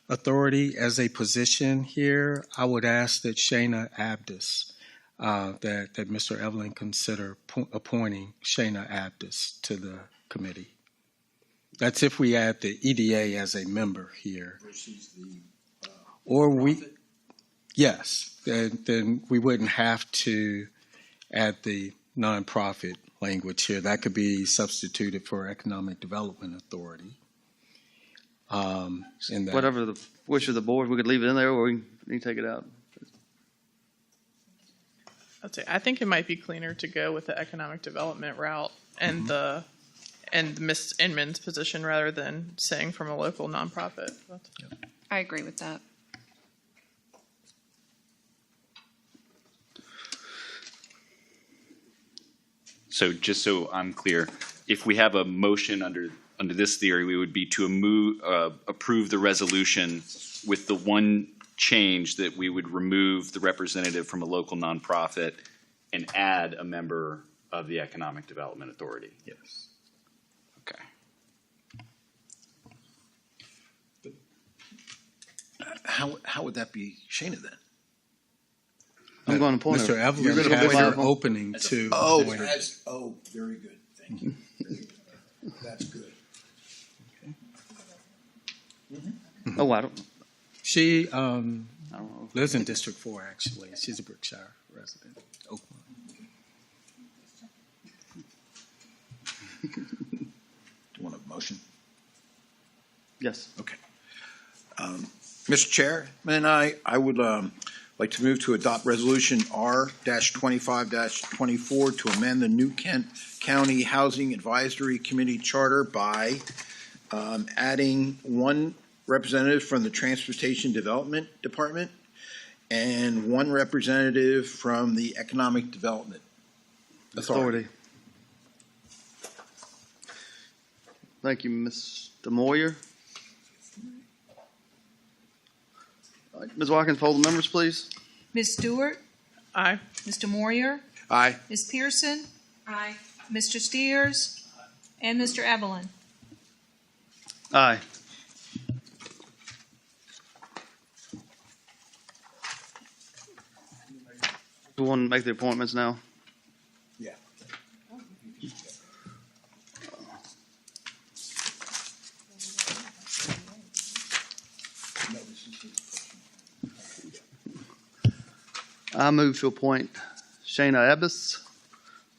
Authority as a position here, I would ask that Shana Abdus, that Mr. Evelyn consider appointing Shana Abdus to the committee. That's if we add the EDA as a member here. Or we, yes, then we wouldn't have to add the nonprofit language here. That could be substituted for Economic Development Authority. Whatever the wish of the board, we could leave it in there, or we can take it out. I think it might be cleaner to go with the economic development route and Ms. Inman's position rather than saying from a local nonprofit. I agree with that. So just so I'm clear, if we have a motion under this theory, we would be to approve the resolution with the one change that we would remove the representative from a local nonprofit and add a member of the Economic Development Authority. Yes. Okay. How would that be Shana then? I'm going to point Mr. her. Evelyn You're gonna has appoint her her? opening to. Very good. Thank you. Very good. That's good. Oh, I don't. She I don't know. lives in District 4, actually. She's a Brookshire resident. Oakland. Do you want a motion? Yes. Okay. Mr. Chairman, I would like to move to adopt Resolution R-25-24 to amend the New Kent County Housing Advisory Committee Charter by adding one representative from the Transportation Development Department and one representative from the Economic Development Authority. Thank you, Mr. Moyer. All right, Ms. Watkins, poll the members, please. Ms. Stewart? Aye. Mr. Moyer? Aye. Ms. Pearson? Aye. Mr. Steers? And Mr. Evelyn? Aye. We want to make the appointments now. Yeah. I move to appoint Shana Ebbs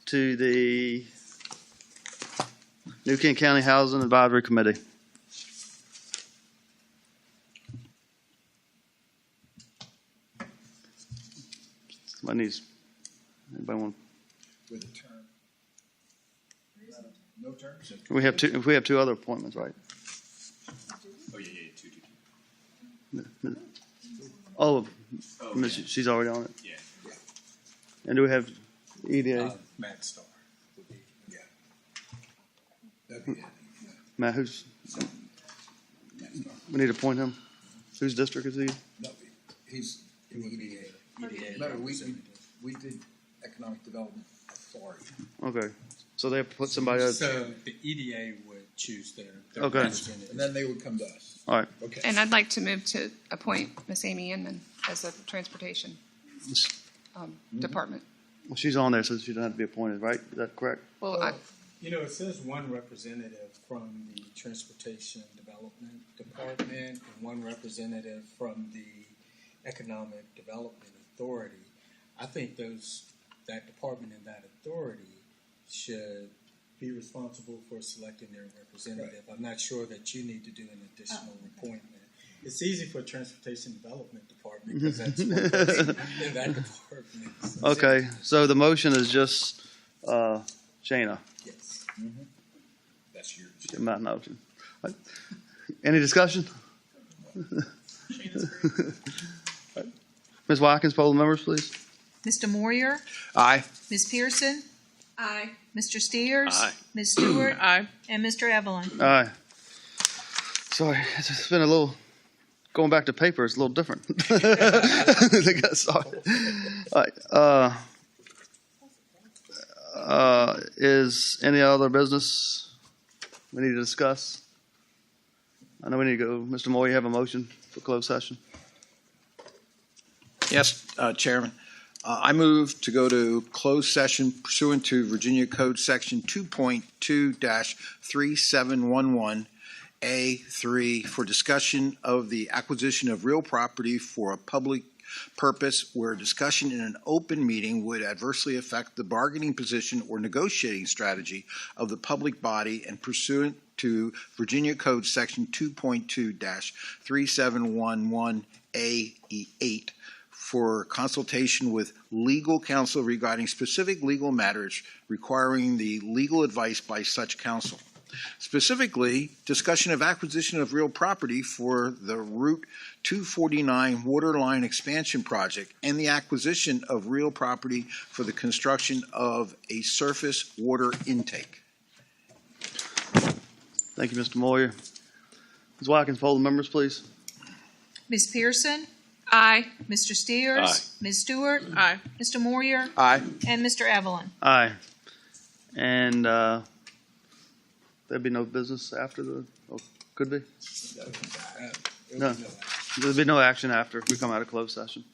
to the New Kent County Housing Advisory Committee. Anybody want? With a term. No terms? We have two other appointments, right? Oh, yeah, two. Oh, she's already on it. Yeah. And do we have EDA? Matt Starr. Yeah. That'd be it. Matt, we need to appoint him. Whose district is he? No, he's in the EDA. Remember, we did Economic Development Authority. Okay, so they have to put somebody else. So the EDA would choose their Okay. representative. And then they would come to us. All right. Okay. And I'd like to move to appoint Miss Amy Inman as a transportation department. Well, she's on there, so she doesn't have to be appointed, right? Is that correct? Well, You know, it says one representative from the Transportation Development Department and one representative from the Economic Development Authority. I think that department and that authority should be responsible for selecting their representative. I'm not sure that you need to do an additional appointment. It's easy for Transportation Development Department because that's one person in that department. So Okay, so the motion is just Shana. yes. That's yours. In my motion. All right. Any discussion? Ms. Watkins, poll the members, please. Mr. Moyer? Aye. Ms. Pearson? Aye. Mr. Steers? Aye. Ms. Stewart? Aye. And Mr. Evelyn? Aye. Sorry, it's been a little, going back to paper, it's a little different. They got started. All right. Is any other business we need to discuss? I know we need to go. Mr. Moore, you have a motion for closed session? Yes, Chairman. I move to go to closed session pursuant to Virginia Code Section 2.2-3711A3 for discussion of the acquisition of real property for a public purpose where discussion in an open meeting would adversely affect the bargaining position or negotiating strategy of the public body and pursuant to Virginia Code Section 2.2-3711A8 for consultation with legal counsel regarding specific legal matters requiring the legal advice by such counsel. Specifically, discussion of acquisition of real property for the Route 249 water line expansion project and the acquisition of real property for the construction of a surface water intake. Thank you, Mr. Moyer. Ms. Watkins, poll the members, please. Ms. Pearson? Aye. Mr. Steers? Aye. Ms. Stewart? Aye. Mr. Moyer? Aye. And Mr. Evelyn? Aye. And there'll be no business after could be? No. There'll be no action after we come out of closed session.